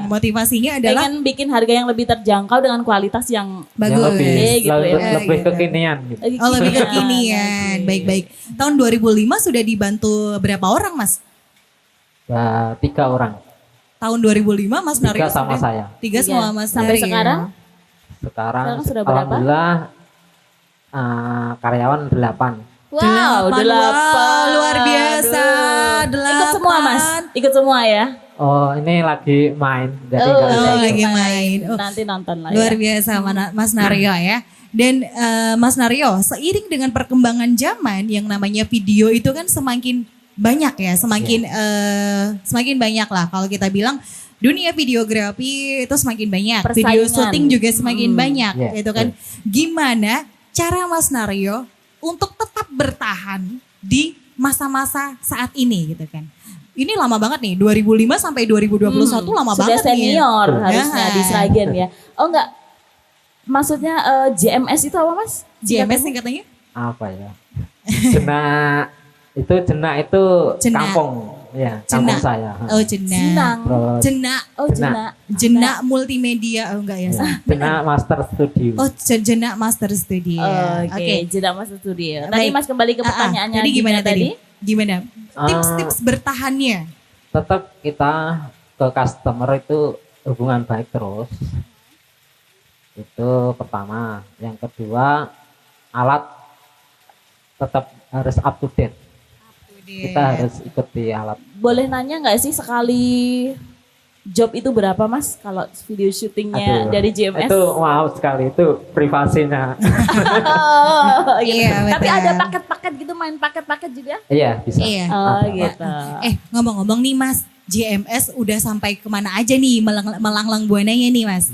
Motivasinya adalah Pengen bikin harga yang lebih terjangkau dengan kualitas yang bagus. Yang lebih, gitu ya. lebih Gitu. kekinian gitu. Oh, lebih kekinian. Baik-baik. Tahun 2005 sudah dibantu berapa orang, Mas? Ya, 3 orang. Tahun 2005 Mas Naryo 3 sama sudah- saya. 3 sama Mas Sampai Naryo. sekarang? Sekarang Sudah berapa? alhamdulillah karyawan 8. Wow, 8. Wah, luar biasa. Aduh. 8. Ikut semua Mas? Ikut semua ya? Oh, ini lagi main. Jadi Oh, nggak bisa Oh, ikut. lagi main. Oh, Nanti nonton lah luar ya. biasa Mas Naryo ya. Dan Mas Naryo, seiring dengan perkembangan zaman yang namanya video itu kan semakin banyak ya, semakin banyak lah kalau kita bilang dunia videografi itu semakin banyak, video Persaingan. syuting juga semakin banyak Iya, gitu kan. Gimana cara Mas Naryo untuk tetap bertahan di masa-masa saat ini gitu kan? Ini lama banget nih, 2005 sampai 2021 lama Sudah banget nih. senior harusnya Ya. di Sragen ya. Oh enggak, maksudnya JMS itu apa Mas? JMS singkatannya? Apa ya? Jenak itu Jenak. kampung. Ya, kampung Jenak. saya. Oh, Jenak. Jenang. Terus Jenak. Oh Jenak. Jenak multimedia. Oh enggak ya. Jenak Master Studio. Oh, Jenak Master Studio. Oke, Jeda Mas Studio. Tadi Baik. Mas kembali ke pertanyaannya. Jadi gimana Dina tadi? Gimana? Ah. Tips-tips bertahannya. Tetap kita ke customer itu hubungan baik terus. Itu pertama. Yang kedua, alat tetap harus up to date. Kita harus ikuti alat. Boleh nanya nggak sih sekali job itu berapa Mas kalau video syutingnya Aduh, dari JMS? Itu wow sekali, itu privasinya. Oh, gitu. Iya, Tapi betul. ada paket-paket gitu, main paket-paket juga? Iya, bisa. Iya. Oh Ada. gitu. Ngomong-ngomong nih Mas, JMS udah sampai kemana aja nih melanglang buananya nih Mas?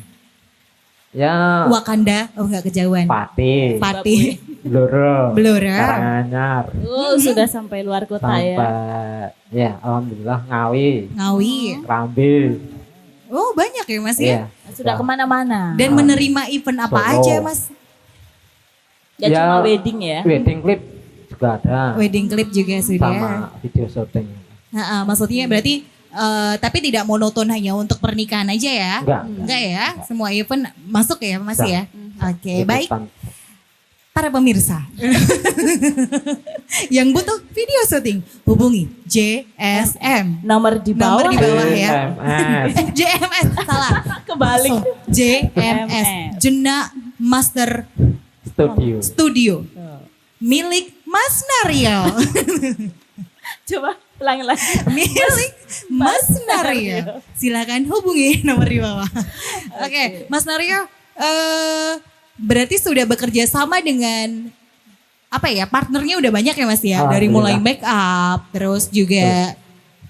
Ya, Wakanda, oh enggak kejauhan. Pati, Pati, Blora, Blora, Karanganyar, Sudah sampai luar kota sampai ya. alhamdulillah Ngawi, Ngawi. Rambil. Oh banyak ya Mas ya? Iya. Sudah kemana-mana. Dan menerima event apa Solo. aja Mas? Ya, Ya, cuma wedding ya. Wedding clip juga ada. Wedding clip juga sudah. Sama video syuting. Maksudnya berarti tapi tidak monoton hanya untuk pernikahan aja ya? Enggak. Ya, semua event masuk ya Mas Enggak. ya? Oke, baik. Ikutan. Para pemirsa yang butuh video syuting hubungi JSM. Nomor di bawah. Nomor di bawah ya. JMS. JMS salah. Kebalik. Langsung. JMS Jenak Master Studio. Studio milik Mas Naryo. Coba ulangi lagi. Milik Mas Naryo. Silakan hubungi nomor di bawah. Oke, Mas Naryo berarti sudah bekerja sama dengan apa ya, partnernya udah banyak ya Mas ya, dari mulai make up terus juga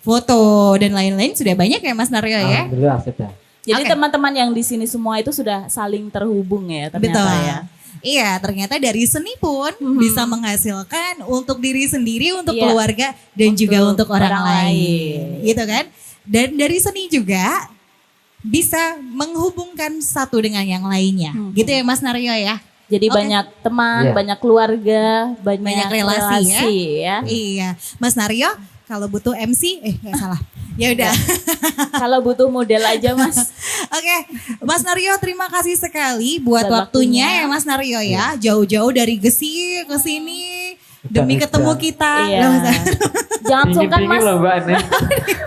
foto dan lain-lain sudah banyak ya Mas Naryo ya. Alhamdulillah sudah. Jadi Oke. teman-teman yang di sini semua itu sudah saling terhubung ya ternyata Betul. ya. Iya, ternyata dari seni pun bisa menghasilkan untuk diri sendiri, untuk Iya. keluarga dan juga untuk orang orang lain. Gitu kan? Dan dari seni juga bisa menghubungkan satu dengan yang lainnya. Gitu ya Mas Naryo ya. Jadi Oke. banyak teman, Iya. banyak keluarga, banyak, Banyak relasi ya. Iya, Mas Naryo kalau butuh MC, salah. Ya udah. Kalau butuh model aja Mas. Oke, Mas Naryo terima kasih sekali buat Buat waktunya waktunya. ya Mas Naryo ya. Jauh-jauh dari Gesi ke sini demi Hujan-hujan. ketemu kita. Iya. Loh, Mas. Jangan sungkan Dingin-dingin Mas. loh Mbak ini.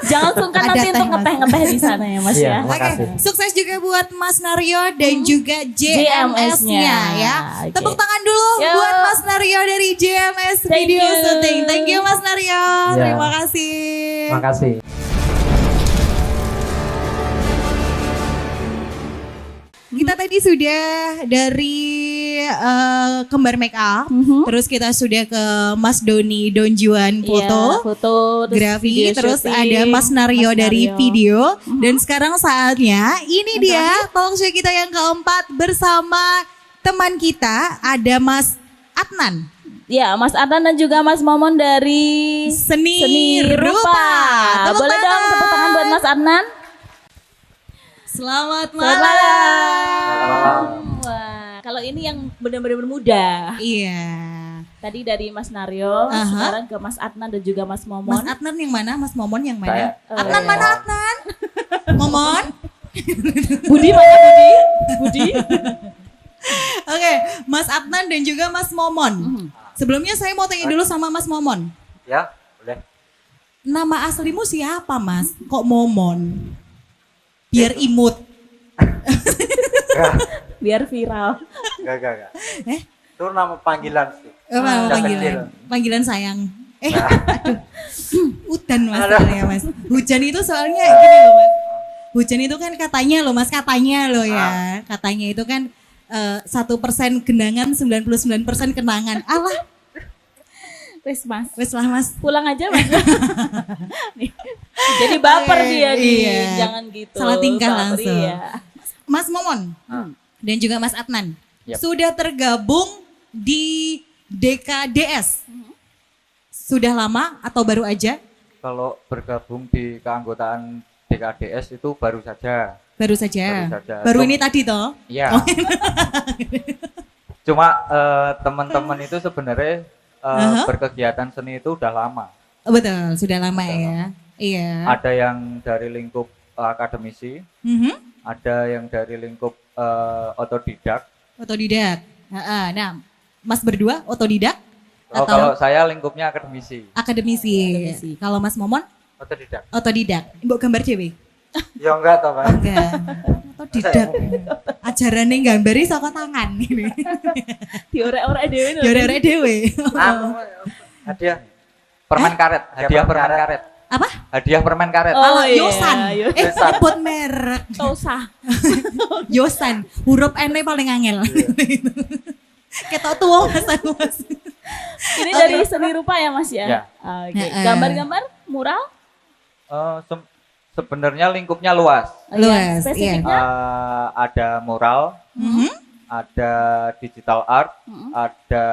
Jangan sungkan Ada nanti teh, untuk Mas. ngeteh-ngeteh di sana ya Mas Iya. ya. Oke, Makasih. sukses juga buat Mas Naryo dan juga JMS-nya JMS-nya. ya. Oke. Tepuk tangan dulu Yo. buat Mas Naryo dari JMS Thank Video you. Shooting. Thank you Mas Naryo. Ya. Terima kasih. Makasih. Kita tadi sudah dari Kembar Make Up, terus kita sudah ke Mas Doni Donjuan foto, Iya, foto, terus grafi, video terus syuting, ada Mas Naryo dari Naryo. video. Dan sekarang saatnya ini dia talk show kita yang keempat bersama teman kita, ada Mas Adnan. Ya, Mas Adnan dan juga Mas Momon dari Seni Rupa. Tepuk Boleh dong tangan. tepuk Mas Adnan. Selamat Selamat malam. malam. Wah, kalau ini yang benar-benar muda. Iya. Tadi dari Mas Naryo, sekarang ke Mas Adnan dan juga Mas Momon. Mas Adnan yang mana? Mas Momon yang mana? Saya. Adnan mana Adnan? Momon? Budi mana Budi? Budi. Oke, Mas Adnan dan juga Mas Momon. Sebelumnya saya mau tanya dulu sama Mas Momon. Ya, boleh. Nama aslimu siapa Mas? Kok Momon? Biar imut. Biar viral. Enggak. Eh? Itu nama panggilan sih. Apa Sejak panggilan? kecil. Panggilan sayang. Aduh. Udan Mas soalnya Mas. Hujan itu soalnya gini loh Mas. Hujan itu kan katanya loh Mas, katanya loh ya. Katanya itu kan 1% genangan, 99% kenangan. Alah, Wes Mas. wes lah Mas. Pulang aja Mas. Nih. Jadi baper dia nih. Iya. Jangan gitu. Salah tingkah Baper, langsung. iya. Mas Momon dan juga Mas Adnan Yap. sudah tergabung di DKDS. Sudah lama atau baru aja? Kalau bergabung di keanggotaan DKDS itu baru saja. Baru saja. Baru saja. Baru ini tadi toh? Iya. Cuma teman-teman itu sebenarnya berkegiatan seni itu udah lama. Oh, betul, sudah lama ya. Iya. Ada yang dari lingkup akademisi, Mhm. ada yang dari lingkup otodidak. Otodidak. Nah, Mas berdua otodidak Oh, atau kalau saya lingkupnya akademisi. akademisi? Kalau Mas Momon Otodidak. otodidak. Mbok gambar cewek? Ya enggak toh, Pak. Enggak. Otodidak. Ajarannya gambari saka tangan ini. Diorek-orek dewe. Yore-yore dewe. Hadiah permen karet, hadiah permen karet. Apa? Hadiah permen karet. Oh, iya. Yosan. Yosan. Nyebut merek. Usah. Yosan. Huruf N paling angel. Ketok tua Mas aku, Mas. Ini dari seni rupa ya Mas ya? Ya. Oke. Gambar-gambar mural? Sebenarnya lingkupnya luas. Oh, Luas, Spesifiknya? Ada mural, ada digital art, ada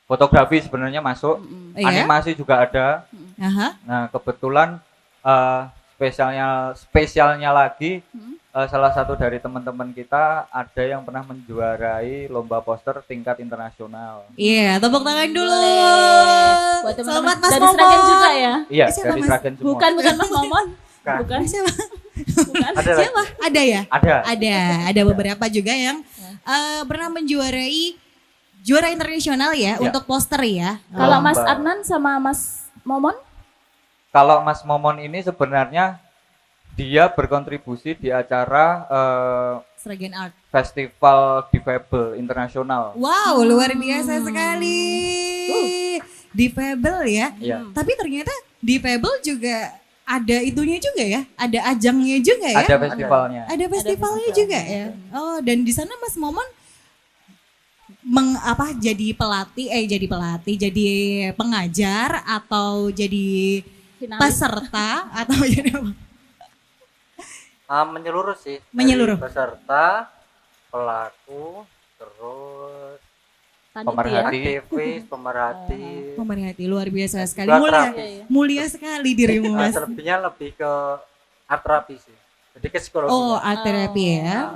fotografi sebenarnya masuk, Iya. animasi juga ada. Aha. Nah kebetulan spesialnya lagi salah satu dari teman-teman kita ada yang pernah menjuarai lomba poster tingkat internasional. Iya, tepuk tangan dulu. Buat teman-teman Selamat Mas dari Momon. Sragen juga ya? Iya, Siapa, dari Mas? Sragen semua. Bukan Mas Momon. Bukan. Bukan. Siapa? Bukan. Ada lagi. Siapa? Ada ya? Ada. Ada beberapa juga yang pernah menjuarai juara internasional ya, untuk poster ya. Kalau Mas Lomba. Adnan sama Mas Momon? Kalau Mas Momon ini sebenarnya dia berkontribusi di acara Sragen Art. Festival Difabel Internasional. Wow, luar biasa sekali. Difabel ya. Iya. Tapi ternyata Difabel juga ada itunya juga ya, ada ajangnya juga ya. Ada festivalnya. Ada festivalnya juga ya. Oh, dan di sana Mas Momon jadi pengajar atau jadi Finalis. peserta atau jadi apa? Menyeluruh sih. Menyeluruh. Dari peserta, pelaku, terus Panitia. pemerhati. Pemerhati luar biasa sekali. Juga Mulia, terapi. mulia sekali dirimu Mas. Selebihnya lebih ke art terapi sih. Jadi ke psikologi. Oh, art terapi ya.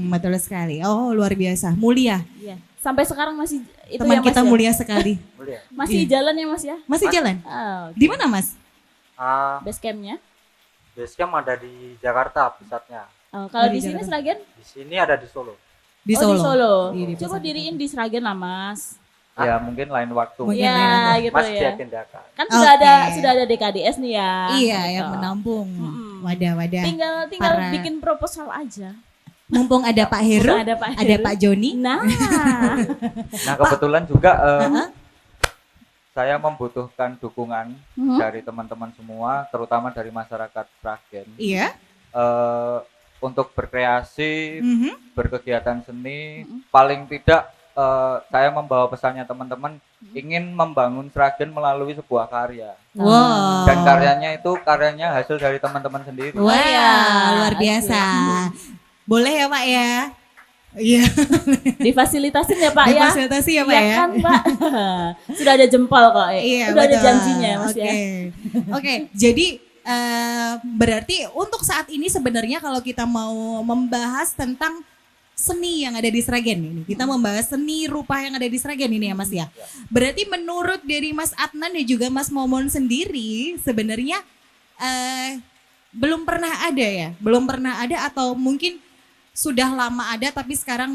Betul sekali. Oh, luar biasa. Mulia. Iya. Sampai sekarang masih itu Teman ya Mas kita ya? mulia sekali. Mulia. Masih jalan ya Mas ya? Masih jalan? Oh, Di mana Mas? base campnya? Basecamp ada di Jakarta pusatnya. Oh, kalau di di sini Jakarta. Sragen? Di sini ada di Solo. Di Oh, Solo. di Solo. Iya, di Coba pusat. diriin di Sragen lah Mas. Ya mungkin lain waktu. Mungkin Iya lain waktu. gitu Mas ya. diagendakan. Kan Oke. sudah ada DKDS nih ya. Iya, Gitu. yang menampung wadah-wadah. Tinggal para- bikin proposal aja. Mumpung ada Pak Heru, Ada Pak ada Heru. Pak Joni. Nah, Nah kebetulan juga saya membutuhkan dukungan dari teman-teman semua, terutama dari masyarakat Sragen, Iya. untuk berkreasi, Mhm. berkegiatan seni. Paling tidak saya membawa pesannya teman-teman ingin membangun Sragen melalui sebuah karya. Wow. Dan karyanya hasil dari teman-teman sendiri. Wah, Iya, luar biasa. Boleh ya Pak ya? Iya. difasilitasin ya Pak ya. Difasilitasi ya Pak Iya ya? kan Pak. Sudah ada jempol kok. Iya, Sudah ada betul. janjinya Mas Oke. ya. Oke, jadi berarti untuk saat ini sebenarnya kalau kita mau membahas tentang seni yang ada di Sragen ini, kita membahas seni rupa yang ada di Sragen ini ya Mas ya. Berarti menurut dari Mas Adnan dan juga Mas Momon sendiri sebenarnya belum pernah ada ya, belum pernah ada atau mungkin sudah lama ada tapi sekarang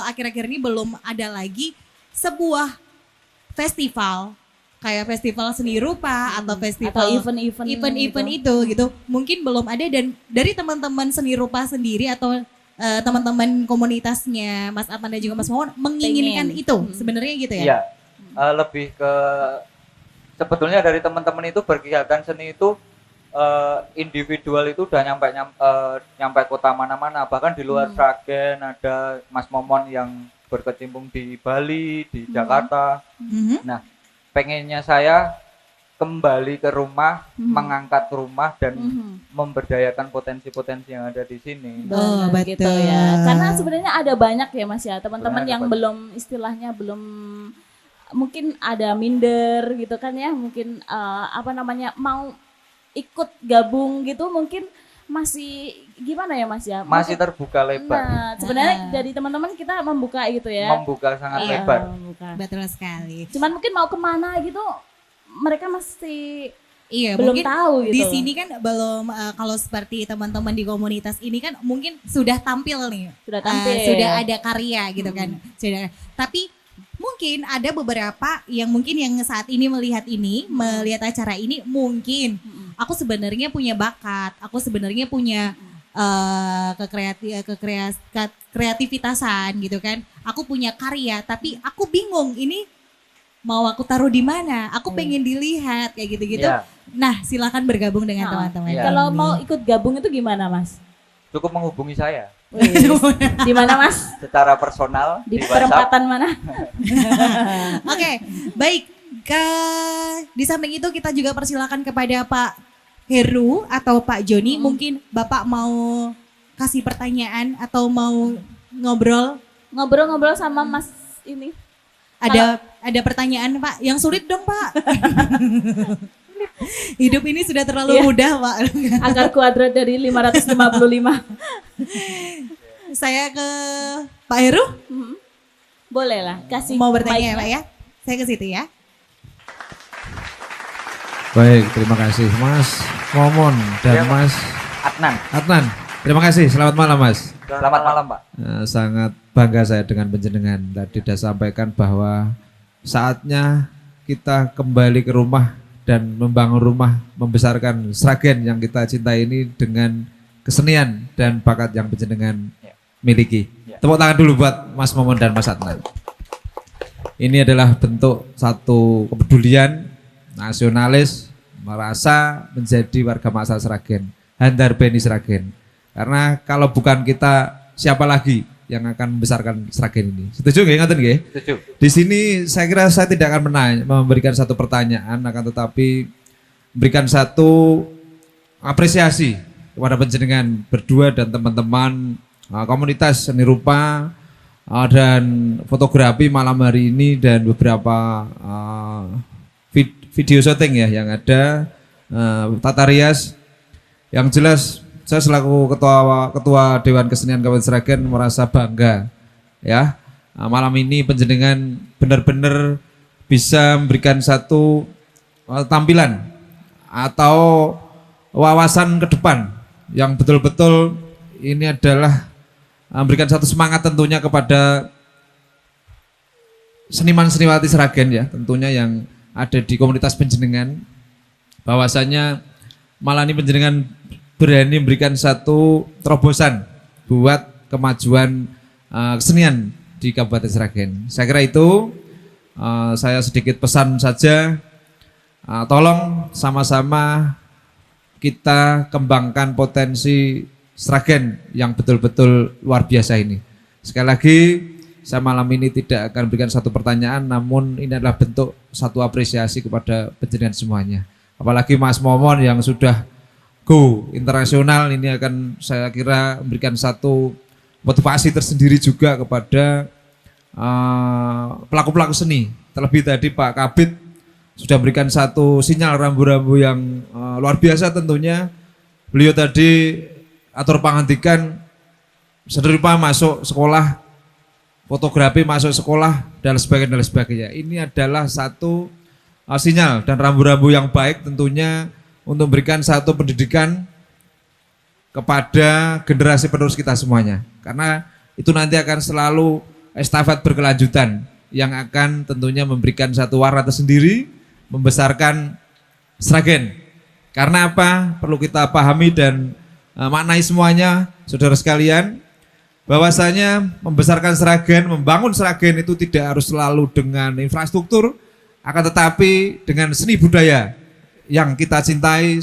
akhir-akhir ini belum ada lagi sebuah festival kayak festival seni rupa atau festival Atau event-event itu gitu mungkin belum ada. Dan dari teman-teman seni rupa sendiri atau teman-teman komunitasnya Mas Adnan dan juga Mas Momon menginginkan itu sebenarnya gitu ya? Iya, lebih ke sebetulnya dari teman-teman itu berkegiatan seni itu individual itu udah nyampe kota mana-mana, bahkan di luar Sragen ada Mas Momon yang berkecimpung di Bali, di Jakarta. Nah, pengennya saya kembali ke rumah, mengangkat rumah dan memberdayakan potensi-potensi yang ada di sini. Oh, Benar, gitu betul. ya. Karena sebenarnya ada banyak ya Mas ya, teman-teman Sebenarnya yang ada belum istilahnya belum mungkin ada minder gitu kan ya, mungkin mau ikut gabung gitu mungkin masih gimana ya Mas ya? Masih terbuka lebar, Nah, sebenarnya dari teman-teman kita membuka gitu ya. membuka sangat Iya, lebar. membuka. Betul sekali. Cuman mungkin mau kemana gitu mereka masih Iya, belum mungkin tahu gitu. di sini kan belum kalau seperti teman-teman di komunitas ini kan mungkin sudah tampil nih. Sudah tampil. Sudah ada karya gitu kan. Sudah. Tapi mungkin ada beberapa yang mungkin yang saat ini melihat acara ini mungkin aku sebenarnya punya bakat, aku sebenarnya punya kreativitasan gitu kan. Aku punya karya tapi aku bingung ini mau aku taruh di mana? Aku pengen dilihat kayak gitu-gitu. Iya. Nah, silakan bergabung dengan Nah, teman-teman. iya. Kalau mau ikut gabung itu gimana Mas? Cukup menghubungi saya Di mana Mas? secara personal Di WhatsApp. perempatan mana? Oke, baik. Di samping itu kita juga persilakan kepada Pak Heru atau Pak Joni. Mungkin Bapak mau kasih pertanyaan atau mau Ngobrol-ngobrol sama Mas ini. Ada pertanyaan Pak, yang sulit dong Pak. Hidup ini sudah terlalu Iya. mudah Pak. Akar kuadrat dari 555. Saya ke Pak Heru, Boleh lah, kasih mau bertanya ya mic-nya. Pak ya. Saya ke situ ya. Baik, terima kasih Mas Momon dan Iya, Pak. Mas Adnan, Adnan. Terima kasih, selamat malam Mas. selamat malam Pak. Sangat bangga saya dengan penjenengan. Tadi sudah sampaikan bahwa saatnya kita kembali ke rumah dan membangun rumah, membesarkan Sragen yang kita cintai ini dengan kesenian dan bakat yang penjenengan Ya. miliki. Ya. Tepuk tangan dulu buat Mas Momon dan Mas Adnan. Ini adalah bentuk satu kepedulian nasionalis, merasa menjadi warga masyarakat Sragen, Handar Beni Sragen. Karena kalau bukan kita, siapa lagi yang akan membesarkan Sragen ini? Setuju nggak? Ngaten nggih? Setuju. Di sini saya kira saya tidak akan memberikan satu pertanyaan, akan tetapi memberikan satu apresiasi kepada panjenengan berdua dan teman-teman komunitas seni rupa dan fotografi malam hari ini dan beberapa video syuting ya yang ada, tata rias. Yang jelas saya selaku ketua Dewan Kesenian Kabupaten Sragen merasa bangga ya. Malam ini panjenengan benar-benar bisa memberikan satu tampilan atau wawasan ke depan yang betul-betul ini adalah memberikan satu semangat tentunya kepada seniman-seniwati Sragen ya, tentunya yang ada di komunitas panjenengan, bahwasanya malah ini panjenengan berani memberikan satu terobosan buat kemajuan kesenian di Kabupaten Sragen. Saya kira itu, saya sedikit pesan saja, tolong sama-sama kita kembangkan potensi Sragen yang betul-betul luar biasa ini. Sekali lagi, saya malam ini tidak akan berikan satu pertanyaan, namun ini adalah bentuk satu apresiasi kepada panjenengan semuanya. Apalagi Mas Momon yang sudah go internasional, ini akan saya kira memberikan satu motivasi tersendiri juga kepada pelaku-pelaku seni. Terlebih tadi Pak Kabid sudah berikan satu sinyal rambu-rambu yang luar biasa tentunya. Beliau tadi atur pangandikan seni rupa masuk sekolah, fotografi masuk sekolah dan sebagainya. Ini adalah satu sinyal dan rambu-rambu yang baik tentunya untuk memberikan satu pendidikan kepada generasi penerus kita semuanya. Karena itu nanti akan selalu estafet berkelanjutan yang akan tentunya memberikan satu warna tersendiri, membesarkan Sragen. Karena apa? Perlu kita pahami dan maknai semuanya, saudara sekalian, bahwasanya membesarkan Sragen, membangun Sragen itu tidak harus selalu dengan infrastruktur, akan tetapi dengan seni budaya yang kita cintai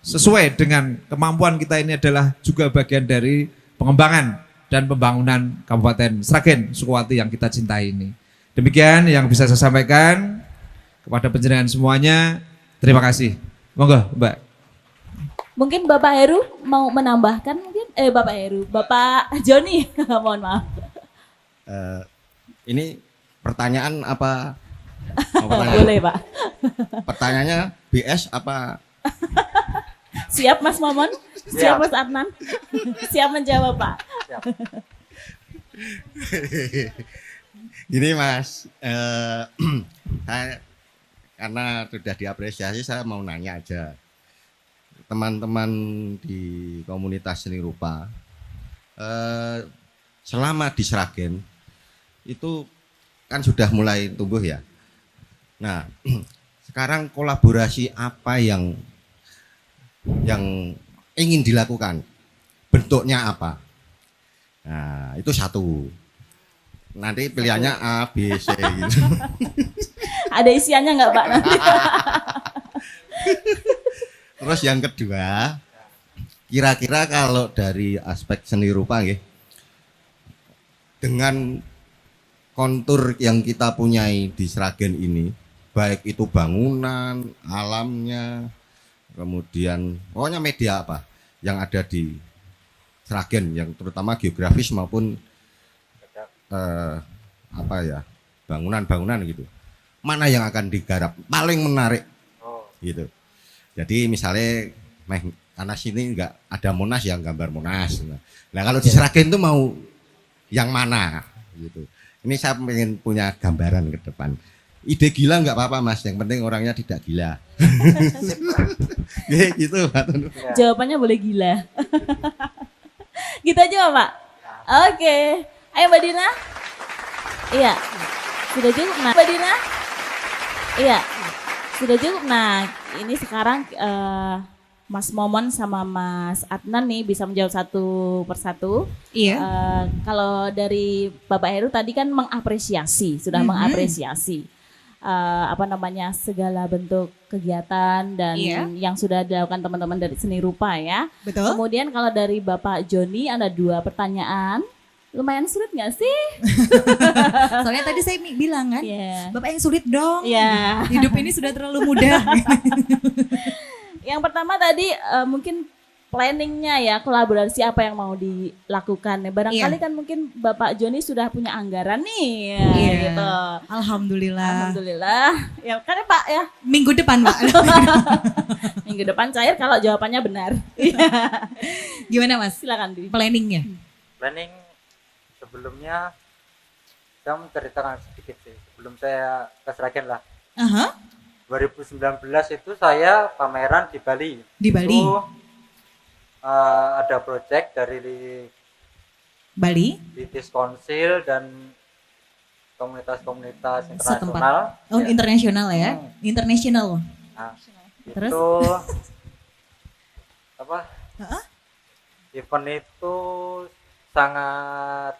sesuai dengan kemampuan kita. Ini adalah juga bagian dari pengembangan dan pembangunan Kabupaten Sragen Sukowati yang kita cintai ini. Demikian yang bisa saya sampaikan kepada panjenengan semuanya. Terima kasih. Monggo, Mbak. Mungkin Bapak Heru mau menambahkan mungkin Bapak Joni mohon maaf. Ini pertanyaan apa? Boleh, Pak. Pertanyaannya BS apa? Siap Mas Momon? Siap Mas Adnan? Siap menjawab, Pak. Siap. Gini Mas, saya karena sudah diapresiasi saya mau nanya aja. Teman-teman di komunitas seni rupa, selama di Sragen itu kan sudah mulai tumbuh ya. Nah, sekarang kolaborasi apa yang ingin dilakukan? Bentuknya apa? Nah, itu satu. Nanti pilihannya A, B, C gitu. Ada isiannya nggak, Pak? Nanti? Terus yang kedua, kira-kira kalau dari aspek seni rupa nggih, dengan kontur yang kita punyai di Sragen ini, baik itu bangunan, alamnya, kemudian pokoknya media apa yang ada di Sragen, yang terutama geografis maupun bangunan-bangunan gitu, mana yang akan digarap paling menarik gitu. Jadi misalnya karena sini nggak ada Monas, yang gambar Monas. Nah kalau di Sragen itu mau yang mana gitu. Ini saya pengen punya gambaran ke depan. Ide gila nggak apa-apa Mas, yang penting orangnya tidak gila. Gitu Pak. Jawabannya boleh gila. Gitu aja Pak. Oke. Ayo Mbak Dina. Iya. Sudah cukup nah. Mbak Dina. Iya. Sudah cukup. Nah, ini sekarang Mas Momon sama Mas Adnan nih bisa menjawab satu persatu. Iya. Kalau dari Bapak Heru tadi kan mengapresiasi, sudah mengapresiasi segala bentuk kegiatan dan yang sudah dilakukan teman-teman dari seni rupa ya. Betul. Kemudian kalau dari Bapak Joni ada 2 pertanyaan. Lumayan sulit nggak sih? Soalnya tadi saya bilang kan, Bapak yang sulit dong. Yeah. Hidup ini sudah terlalu mudah. Yang pertama tadi mungkin planningnya ya, kolaborasi apa yang mau dilakukan. Barangkali kan mungkin Bapak Joni sudah punya anggaran nih, gitu. Alhamdulillah. Ya kan ya Pak ya. Minggu depan Pak. Minggu depan cair kalau jawabannya benar. Gimana Mas? Silakan Di. Planningnya. Planning sebelumnya saya menceritakan sedikit sih. Sebelum saya ke Sragen lah. 2019 itu saya pameran di Bali. Di Bali. Itu ada project dari Bali. Litis Council dan komunitas-komunitas Setempat. internasional. Oh, internasional ya. International. Nah, Terus? itu apa? Event itu sangat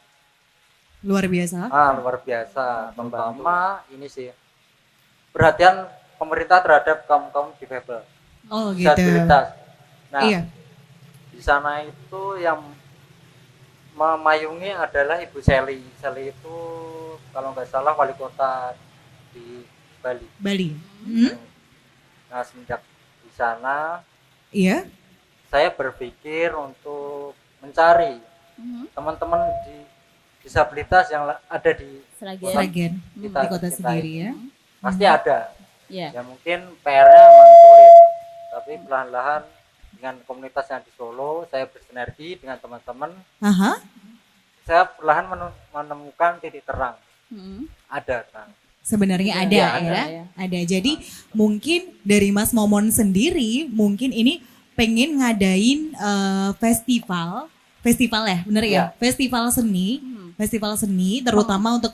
Luar biasa. luar biasa. Pertama ini sih perhatian pemerintah terhadap kaum difabel, Oh gitu. disabilitas. Nah, Iya. di sana itu yang memayungi adalah Ibu Seli. Seli itu kalau nggak salah wali kota di Bali. Bali. Nah, semenjak di sana Iya. saya berpikir untuk mencari teman-teman di disabilitas yang ada di Sragen. Sragen. Kita Di kota cintai. sendiri ya. pasti ada. Iya. Ya mungkin PR-nya memang sulit, tapi perlahan-lahan dengan komunitas yang di Solo, saya bersinergi dengan teman-teman, Aha. saya perlahan menemukan titik terang. Ada terang. Sebenarnya ada Iya, ya, ada. ada. Jadi mungkin dari Mas Momon sendiri, mungkin ini pengen ngadain festival ya, bener ya? Iya. Festival seni, terutama untuk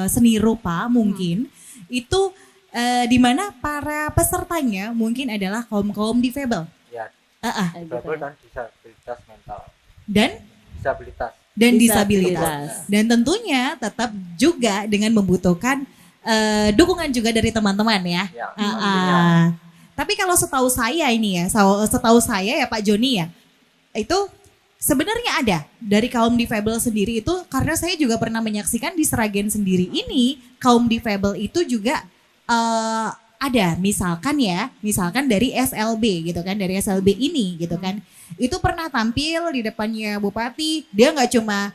seni rupa mungkin itu di mana para pesertanya mungkin adalah kaum difabel. Ya, Ah, difabel dan disabilitas mental. dan Disabilitas. disabilitas. Dan tentunya tetap juga dengan membutuhkan dukungan juga dari teman-teman ya. Ya, Ah, pastinya. Tapi kalau setahu saya ini ya, setahu saya ya Pak Joni ya, itu sebenarnya ada dari kaum difabel sendiri itu, karena saya juga pernah menyaksikan di Sragen sendiri ini kaum difabel itu juga ada, misalkan dari SLB gitu kan, dari SLB ini gitu kan, itu pernah tampil di depannya Bupati, dia nggak cuma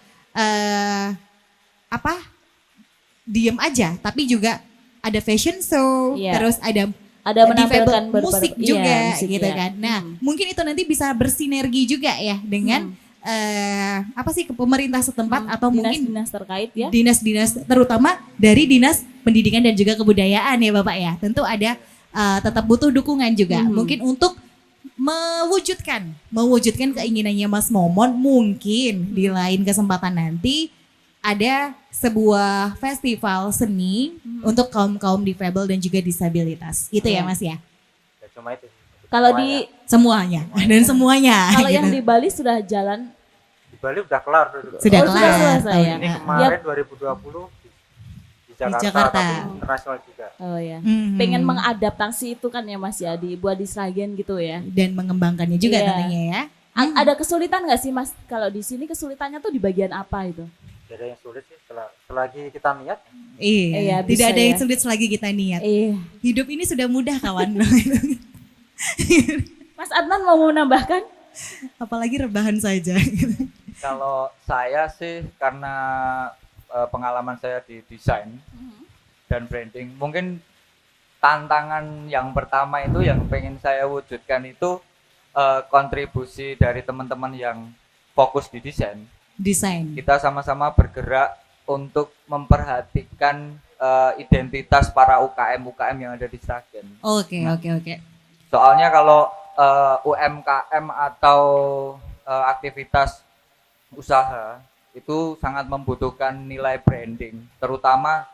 diem aja, tapi juga ada fashion show, Iya. terus ada menampilkan difabel musik juga musik, gitu ya. kan. Nah, mungkin itu nanti bisa bersinergi juga ya dengan pemerintah setempat atau mungkin dinas terkait ya. dinas-dinas, terutama dari Dinas Pendidikan dan juga Kebudayaan ya Bapak ya. Tentu ada tetap butuh dukungan juga. Mungkin untuk mewujudkan keinginannya Mas Momon, mungkin di lain kesempatan nanti ada sebuah festival seni untuk kaum difabel dan juga disabilitas. Gitu ya Mas ya. Ya cuma itu. Kalau Semuanya. Semuanya dan semuanya. kalau yang gitu. di Bali sudah jalan. Di Bali udah kelar dulu. Sudah Oh, kelar. sudah selesai tahun ya. Ini ini. kemarin 2020 di Jakarta, Jakarta. tapi internasional juga. Oh ya. Mhm. Pengen mengadaptasi itu kan ya Mas ya, buat di Sragen gitu ya. Dan mengembangkannya juga Iya. tentunya ya. Ada kesulitan nggak sih Mas kalau di sini, kesulitannya tuh di bagian apa itu? Jadi yang sulit sih selagi kita niat. Iya, Iya, tidak bisa ada ya. yang sulit selagi kita niat. Hidup ini sudah mudah kawan. Mas Adnan mau menambahkan? Apalagi rebahan saja. Kalau saya sih karena pengalaman saya di desain dan branding, mungkin tantangan yang pertama itu yang pengen saya wujudkan itu kontribusi dari teman-teman yang fokus di desain. Desain. Kita sama-sama bergerak untuk memperhatikan identitas para UKM yang ada di Sragen. Oke. Soalnya kalau UMKM atau aktivitas usaha itu sangat membutuhkan nilai branding, terutama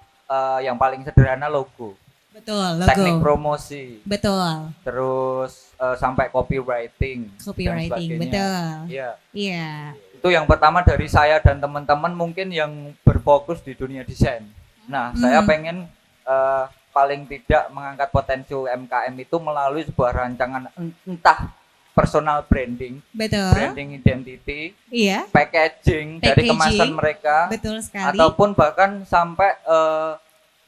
yang paling sederhana logo, Betul, teknik logo. promosi, Betul. terus sampai copywriting, dan Copywriting, sebagainya. betul. Iya. Iya. Itu yang pertama dari saya dan teman-teman mungkin yang berfokus di dunia desain. Nah, saya pengen paling tidak mengangkat potensi UMKM itu melalui sebuah rancangan entah personal branding, Betul. branding identity, Iya, packaging dari Packaging. kemasan mereka, betul sekali. ataupun bahkan sampai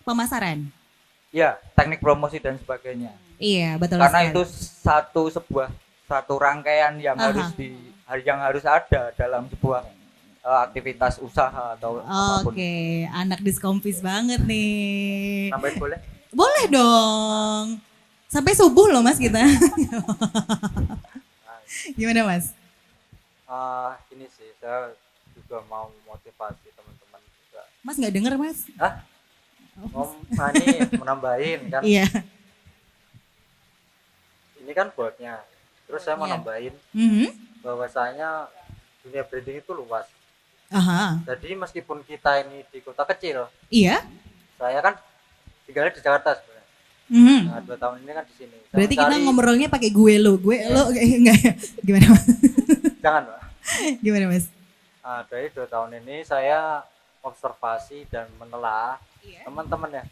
Pemasaran. ya teknik promosi dan sebagainya. Iya, betul Karena sekali. itu satu rangkaian yang yang harus ada dalam sebuah aktivitas usaha atau apapun. Oke, anak diskonfis banget nih. Nambahin boleh? Boleh dong. Sampai subuh loh Mas kita. Gimana Mas? Ini sih saya juga mau motivasi teman-teman juga. Mas nggak denger Mas? Ini menambahin kan. Iya. Ini kan buatnya. Terus saya mau Iya. nambahin Mhm. bahwasanya dunia branding itu luas. Aha. Jadi meskipun kita ini di kota kecil, Iya. saya kan tinggalnya di Jakarta sebenarnya. Mhm. Nah, 2 tahun ini kan di sini. Saya Berarti kita mencari- ngobrolnya pakai gue lo enggak ya? Gimana Mas? Jangan, Pak. Gimana Mas? Dari 2 tahun ini saya observasi dan menelah Iya. teman-teman ya.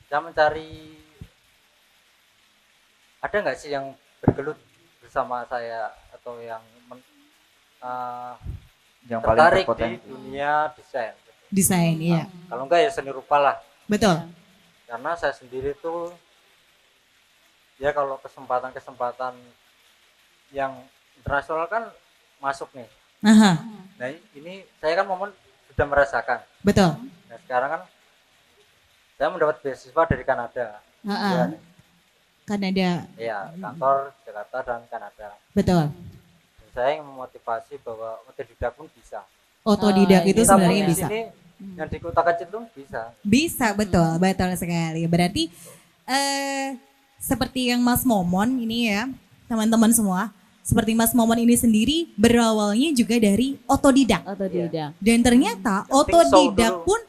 Saya mencari ada nggak sih yang bergelut bersama saya atau yang Yang tertarik di dunia desain. Desain, iya. Kalau enggak ya seni rupa lah. Betul. Karena saya sendiri tuh ya kalau kesempatan-kesempatan yang internasional kan masuk nih. Aha. Nah ini saya kan momen sudah merasakan. Betul. Nah sekarang kan saya mendapat beasiswa dari Kanada. Heeh. Kanada, Iya, kantor Jakarta dan Kanada. betul. Dan saya ingin memotivasi bahwa otodidak pun bisa. Otodidak itu Kita sebenarnya pun di bisa. sini yang di kota kecil tuh bisa. Bisa, betul, betul sekali. Berarti seperti yang Mas Momon ini ya, teman-teman semua, seperti Mas Momon ini sendiri berawalnya juga dari otodidak. Otodidak. Dan ternyata Yang penting otodidak show dulu. pun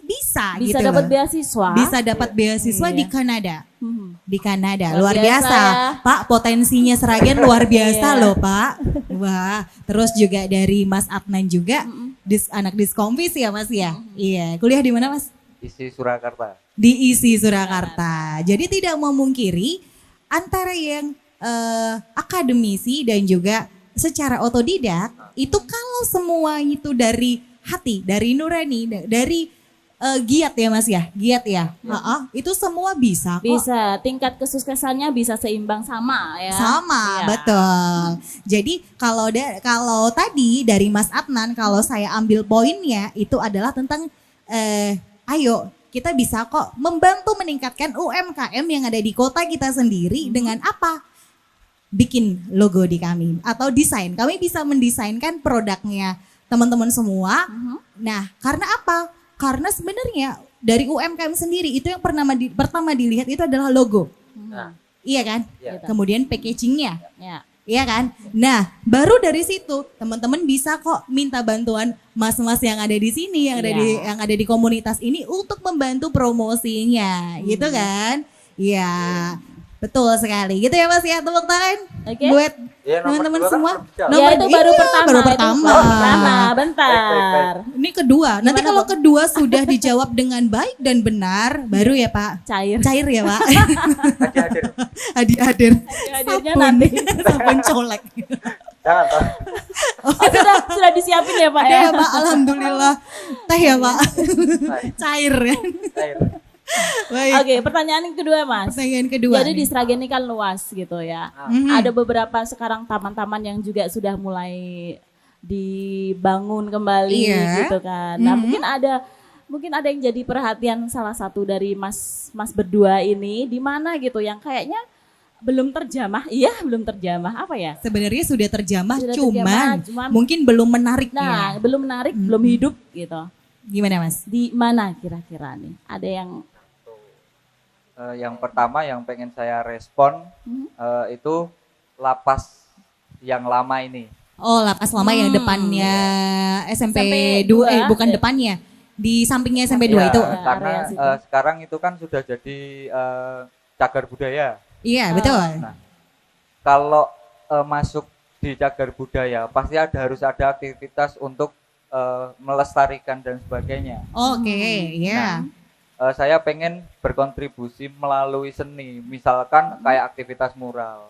bisa Bisa gitu dapat loh. beasiswa. Bisa dapat beasiswa di Iya. Kanada. Mhm. Di Kanada, Luar luar biasa biasa, ya. Pak. Potensinya Sragen luar biasa Iya. loh, Pak. Wah, terus juga dari Mas Adnan juga, anak Diskomvis ya, Mas ya. Iya, kuliah di mana, Mas? Isi Surakarta. Di ISI Surakarta. Jadi tidak memungkiri antara yang akademisi dan juga secara otodidak itu kalau semua itu dari hati, dari nurani, dari giat ya Mas ya, giat ya. Itu semua bisa kok. Bisa, tingkat kesuksesannya bisa seimbang sama ya. Sama, Iya. betul. Jadi kalau tadi dari Mas Adnan, kalau saya ambil poinnya itu adalah tentang ayo kita bisa kok membantu meningkatkan UMKM yang ada di kota kita sendiri dengan apa? Bikin logo di kami atau desain. Kami bisa mendesainkan produknya teman-teman semua. Nah, karena apa? Karena sebenarnya dari UMKM sendiri itu yang pertama dilihat itu adalah logo. Nah, Iya kan? Iya. Kemudian packagingnya. Ya. Iya kan? Nah, baru dari situ teman-teman bisa kok minta bantuan mas-mas yang ada di sini, yang ada di komunitas ini untuk membantu promosinya, gitu kan? Iya, betul sekali. Gitu ya Mas ya, tepuk tangan Oke. buat ya, nomor teman-teman dua kan semua. belum jalan. Ya itu baru Iya, pertama. baru itu pertama. baru pertama, bentar. Baik. Ini kedua. Nanti Gimana, kalau Bang? kedua sudah dijawab dengan baik dan benar, baru ya Pak. Cair. Cair ya Pak. Hadir-hadir. Hadir-hadir. Hadirnya Sabun. nanti. Sabun colek. Jangan Pak. Oh, sudah disiapin ya Pak Ada ya? ya Pak, alhamdulillah. Teh ya Pak. Cair ya. Cair. Baik. Oke, pertanyaan yang kedua Mas. Pertanyaan kedua. Jadi di nih. Sragen ini kan luas gitu ya. Mhm. Ada beberapa sekarang taman-taman yang juga sudah mulai dibangun kembali Iya. gitu kan. Nah, Mhm. mungkin ada yang jadi perhatian salah satu dari Mas berdua ini di mana gitu yang kayaknya belum terjamah. Iya, belum terjamah. Apa ya? Sebenarnya sudah terjamah, Sudah cuman, terjamah, cuman- mungkin belum menariknya. Nah, belum menarik, belum hidup gitu. Gimana Mas? Di mana kira-kira nih? Ada yang Yang pertama yang pengen saya respon itu lapas yang lama ini. Oh, lapas lama yang depannya SMP, SMP 2, 2, bukan depannya. Di sampingnya SMP 2 Ya, itu. karena area situ. sekarang itu kan sudah jadi cagar budaya. Iya, betul. Nah, kalau masuk di cagar budaya pasti harus ada aktivitas untuk melestarikan dan sebagainya. Oke, ya. Saya pengen berkontribusi melalui seni, misalkan kayak aktivitas mural,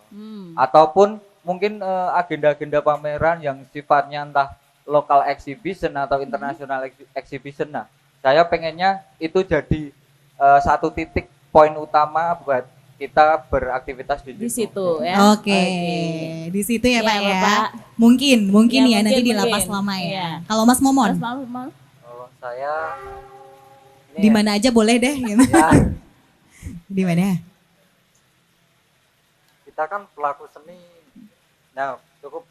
ataupun mungkin agenda-agenda pameran yang sifatnya entah local exhibition atau international exhibition. Nah, saya pengennya itu jadi satu titik poin utama buat kita beraktivitas di situ ya. Oke, di situ ya Iya, Pak ya. Bapak. Mungkin Ya, ya nanti di mungkin. lapas lama ya. Iya. Kalau Mas Momon, Mas, mau? Kalau saya di mana aja boleh deh. Gitu. ya, Di mana? kita kan pelaku seni. Nah, cukup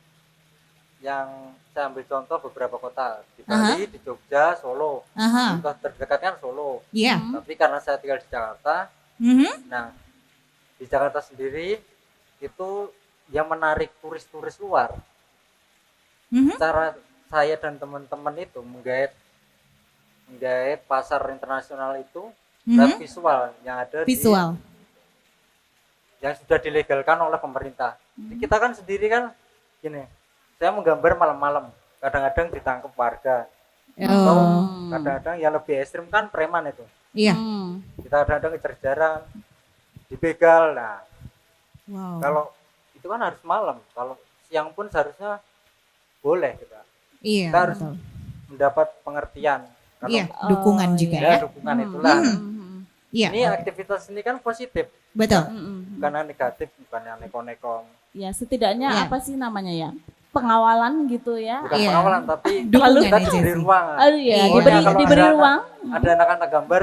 yang saya ambil contoh beberapa kota di Bali, di Jogja, Solo. Aha, Contoh terdekat kan Solo. iya. Tapi karena saya tinggal di Jakarta, Mhm. nah di Jakarta sendiri itu yang menarik turis-turis luar. Mhm. Cara saya dan teman-teman itu menggait pasar internasional itu lewat visual yang ada Visual. yang sudah dilegalkan oleh pemerintah. Jadi kita kan sendiri kan gini, saya menggambar malam-malam, kadang-kadang ditangkap warga, atau Oh, kadang-kadang yang lebih ekstrim kan preman itu. iya. Kita kadang-kadang kejar-kejaran, dibegal. Nah, Wow. kalau itu kan harus malam, kalau siang pun seharusnya boleh kita. Iya, Kita harus betul. mendapat pengertian. Kalau Iya, dukungan juga ya. dukungan itulah. Iya, Ini aktivitas ini kan positif, betul. bukan yang negatif, bukan yang neko-neko. Ya setidaknya Ya. apa sih namanya ya? Pengawalan gitu ya. Bukan Iya. pengawalan tapi Dukungan kita aja diberi sih. ruang. Aduh ya, Iya. diberi Kalau diberi ada ruang. Ada anak-anak gambar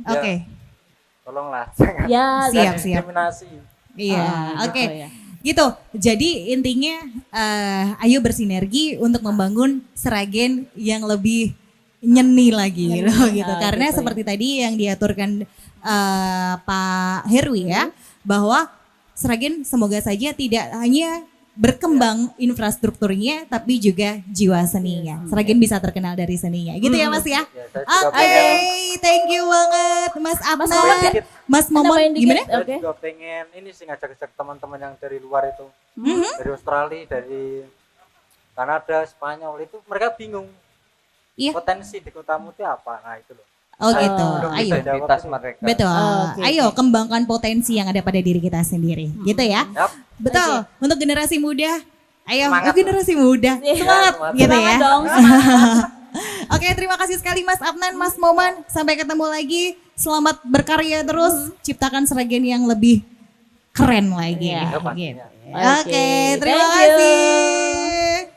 Oke. tolonglah jangan Ya, Siap, siap. diskriminasi. Iya, Ah, oke. gitu ya. Gitu. Jadi intinya ayo bersinergi untuk membangun Sragen yang lebih nyeni lagi loh gitu. Ah, Karena gitu ya. seperti tadi yang diaturkan Pak Herwi ya, bahwa Sragen semoga saja tidak hanya berkembang infrastrukturnya tapi juga jiwa seninya. Sragen bisa terkenal dari seninya. Gitu ya Mas ya? Ya, saya juga Oke, pengen- thank you banget Mas Momon Adnan. dikit. Mas Momon Nambahin dikit. gimana? Saya Oke. juga pengen ini sih ngajak-ngajak teman-teman yang dari luar itu, Mhm. dari Australia, dari Kanada, Spanyol itu mereka bingung Iya. potensi di Kotamu itu apa. Nah itu loh. Oh Saya gitu. belum Ayo. bisa jawab Identitas ini. mereka. Betul. Oke, Ayo oke. kembangkan potensi yang ada pada diri kita sendiri. Gitu ya. Yap. Betul. Untuk generasi muda, ayo Semangat. generasi muda. Iya. Semangat Semangat. gitu ya. Semangat dong, semangat. Oke, terima kasih sekali Mas Adnan, Mas Moman. Sampai ketemu lagi. Selamat berkarya terus. Ciptakan Sragen yang lebih keren lagi. Iya. Ya, Gitu. pastinya. Oke, terima thank you. kasih.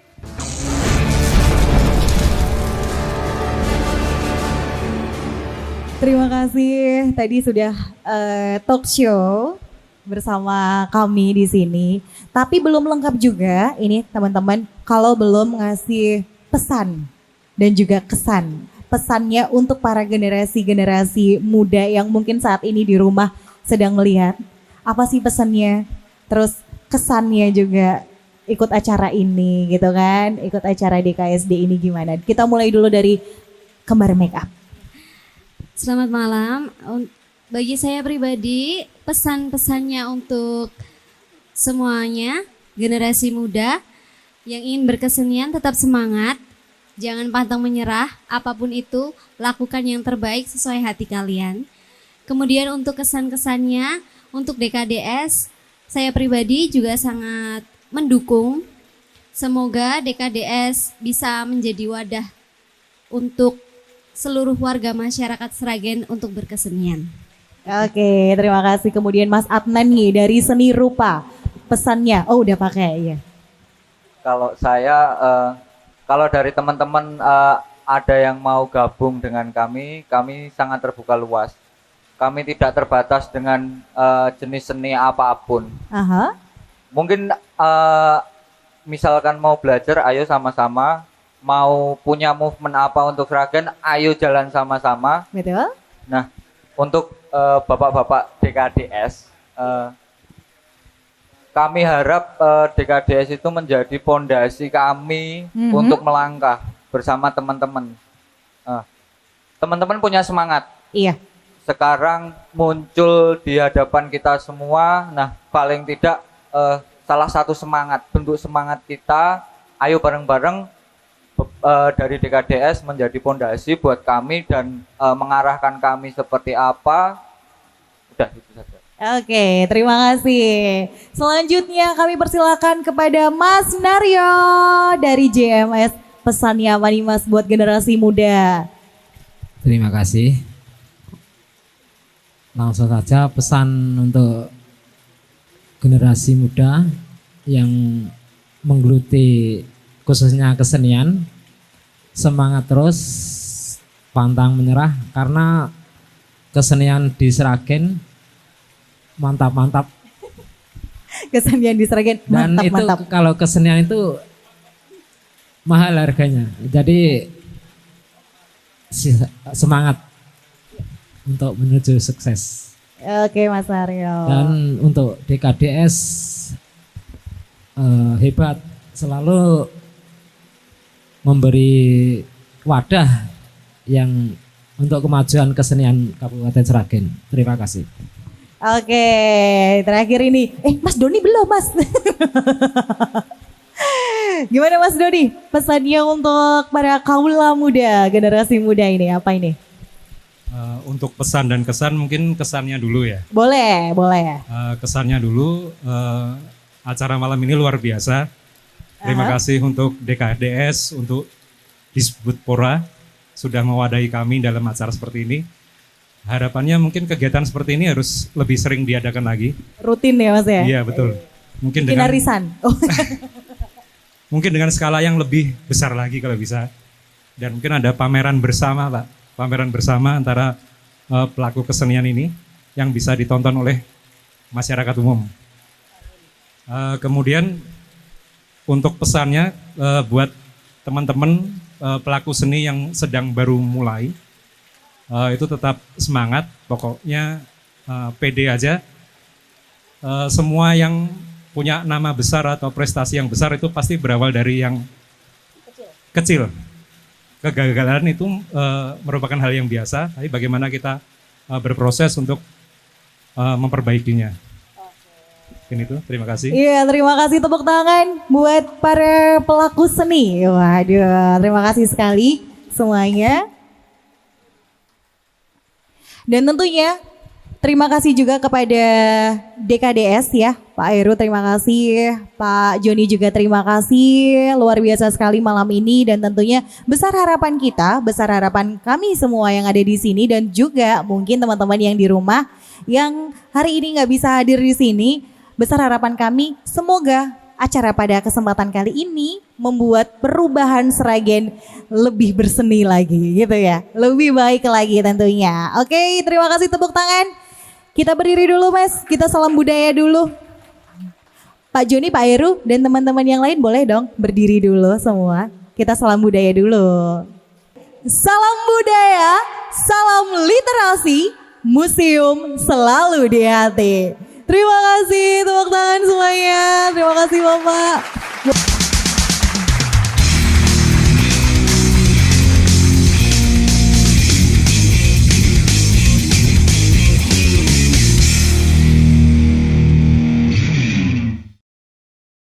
Terima kasih. Tadi sudah talk show bersama kami di sini. Tapi belum lengkap juga ini teman-teman kalau belum ngasih pesan dan juga kesan. Pesannya untuk para generasi-generasi muda yang mungkin saat ini di rumah sedang melihat. Apa sih pesannya? Terus kesannya juga ikut acara ini gitu kan. Ikut acara DKSD ini gimana? Kita mulai dulu dari Kembar Makeup. Selamat malam. Bagi saya pribadi, pesan-pesannya untuk semuanya, generasi muda yang ingin berkesenian tetap semangat, jangan pantang menyerah, apapun itu, lakukan yang terbaik sesuai hati kalian. Kemudian untuk kesan-kesannya, untuk DKDS, saya pribadi juga sangat mendukung. Semoga DKDS bisa menjadi wadah untuk seluruh warga masyarakat Sragen untuk berkesenian. Oke, terima kasih. Kemudian Mas Adnan nih dari Seni Rupa. Pesannya, oh udah pakai ya. Kalau saya, kalau dari teman-teman ada yang mau gabung dengan kami sangat terbuka luas. Kami tidak terbatas dengan jenis seni apapun. Aha. Mungkin misalkan mau belajar, ayo sama-sama. Mau punya movement apa untuk Sragen, ayo jalan sama-sama. Betul? Nah, untuk bapak-bapak DKDS, kami harap DKDS itu menjadi pondasi kami untuk melangkah bersama teman-teman. Teman-teman punya semangat. Iya. Sekarang muncul di hadapan kita semua. Nah, paling tidak salah satu semangat, bentuk semangat kita, ayo bareng-bareng dari DKDS menjadi pondasi buat kami dan mengarahkan kami seperti apa. Udah itu saja. Oke, terima kasih. Selanjutnya kami persilakan kepada Mas Naryo dari JMS. Pesannya apa nih Mas buat generasi muda? Terima kasih. Langsung saja pesan untuk generasi muda yang menggeluti khususnya kesenian, semangat terus, pantang menyerah karena kesenian di Sragen mantap-mantap. Kesenian di Sragen Dan itu mantap-mantap. kalau kesenian itu mahal harganya. Jadi semangat untuk menuju sukses. Oke Mas Naryo. Dan untuk DKDS hebat, selalu memberi wadah yang untuk kemajuan kesenian Kabupaten Sragen. Terima kasih. Oke, terakhir ini. Mas Doni belum Mas. Gimana Mas Doni? Pesannya untuk para kaula muda, generasi muda ini apa ini? Untuk pesan dan kesan mungkin kesannya dulu ya. Boleh, boleh. Kesannya dulu acara malam ini luar biasa. Terima kasih untuk DKDS, untuk Disbudpora sudah mewadahi kami dalam acara seperti ini. Harapannya mungkin kegiatan seperti ini harus lebih sering diadakan lagi. Rutin ya Mas ya? Iya betul. Mungkin Bikin dengan arisan. Oh. mungkin dengan skala yang lebih besar lagi kalau bisa. Dan mungkin ada pameran bersama Pak. Pameran bersama antara pelaku kesenian ini. yang bisa ditonton oleh masyarakat umum. Kemudian untuk pesannya buat teman-teman pelaku seni yang sedang baru mulai, itu tetap semangat, pokoknya pede aja. Semua yang punya nama besar atau prestasi yang besar itu pasti berawal dari yang kecil. Kegagalan itu merupakan hal yang biasa, tapi bagaimana kita berproses untuk memperbaikinya. Mungkin itu, terima kasih. Iya, terima kasih, tepuk tangan buat para pelaku seni. Waduh, terima kasih sekali semuanya. Dan tentunya terima kasih juga kepada DKDS ya, Pak Heru terima kasih, Pak Joni juga terima kasih, luar biasa sekali malam ini dan tentunya besar harapan kita, besar harapan kami semua yang ada di sini dan juga mungkin teman-teman yang di rumah yang hari ini nggak bisa hadir di sini, besar harapan kami semoga acara pada kesempatan kali ini membuat perubahan Sragen lebih berseni lagi gitu ya, lebih baik lagi tentunya. Oke, terima kasih, tepuk tangan. Kita berdiri dulu Mas, kita salam budaya dulu. Pak Joni, Pak Heru, dan teman-teman yang lain boleh dong berdiri dulu semua. Kita salam budaya dulu. Salam budaya, salam literasi, museum selalu di hati. Terima kasih, tepuk tangan semuanya. Terima kasih Bapak.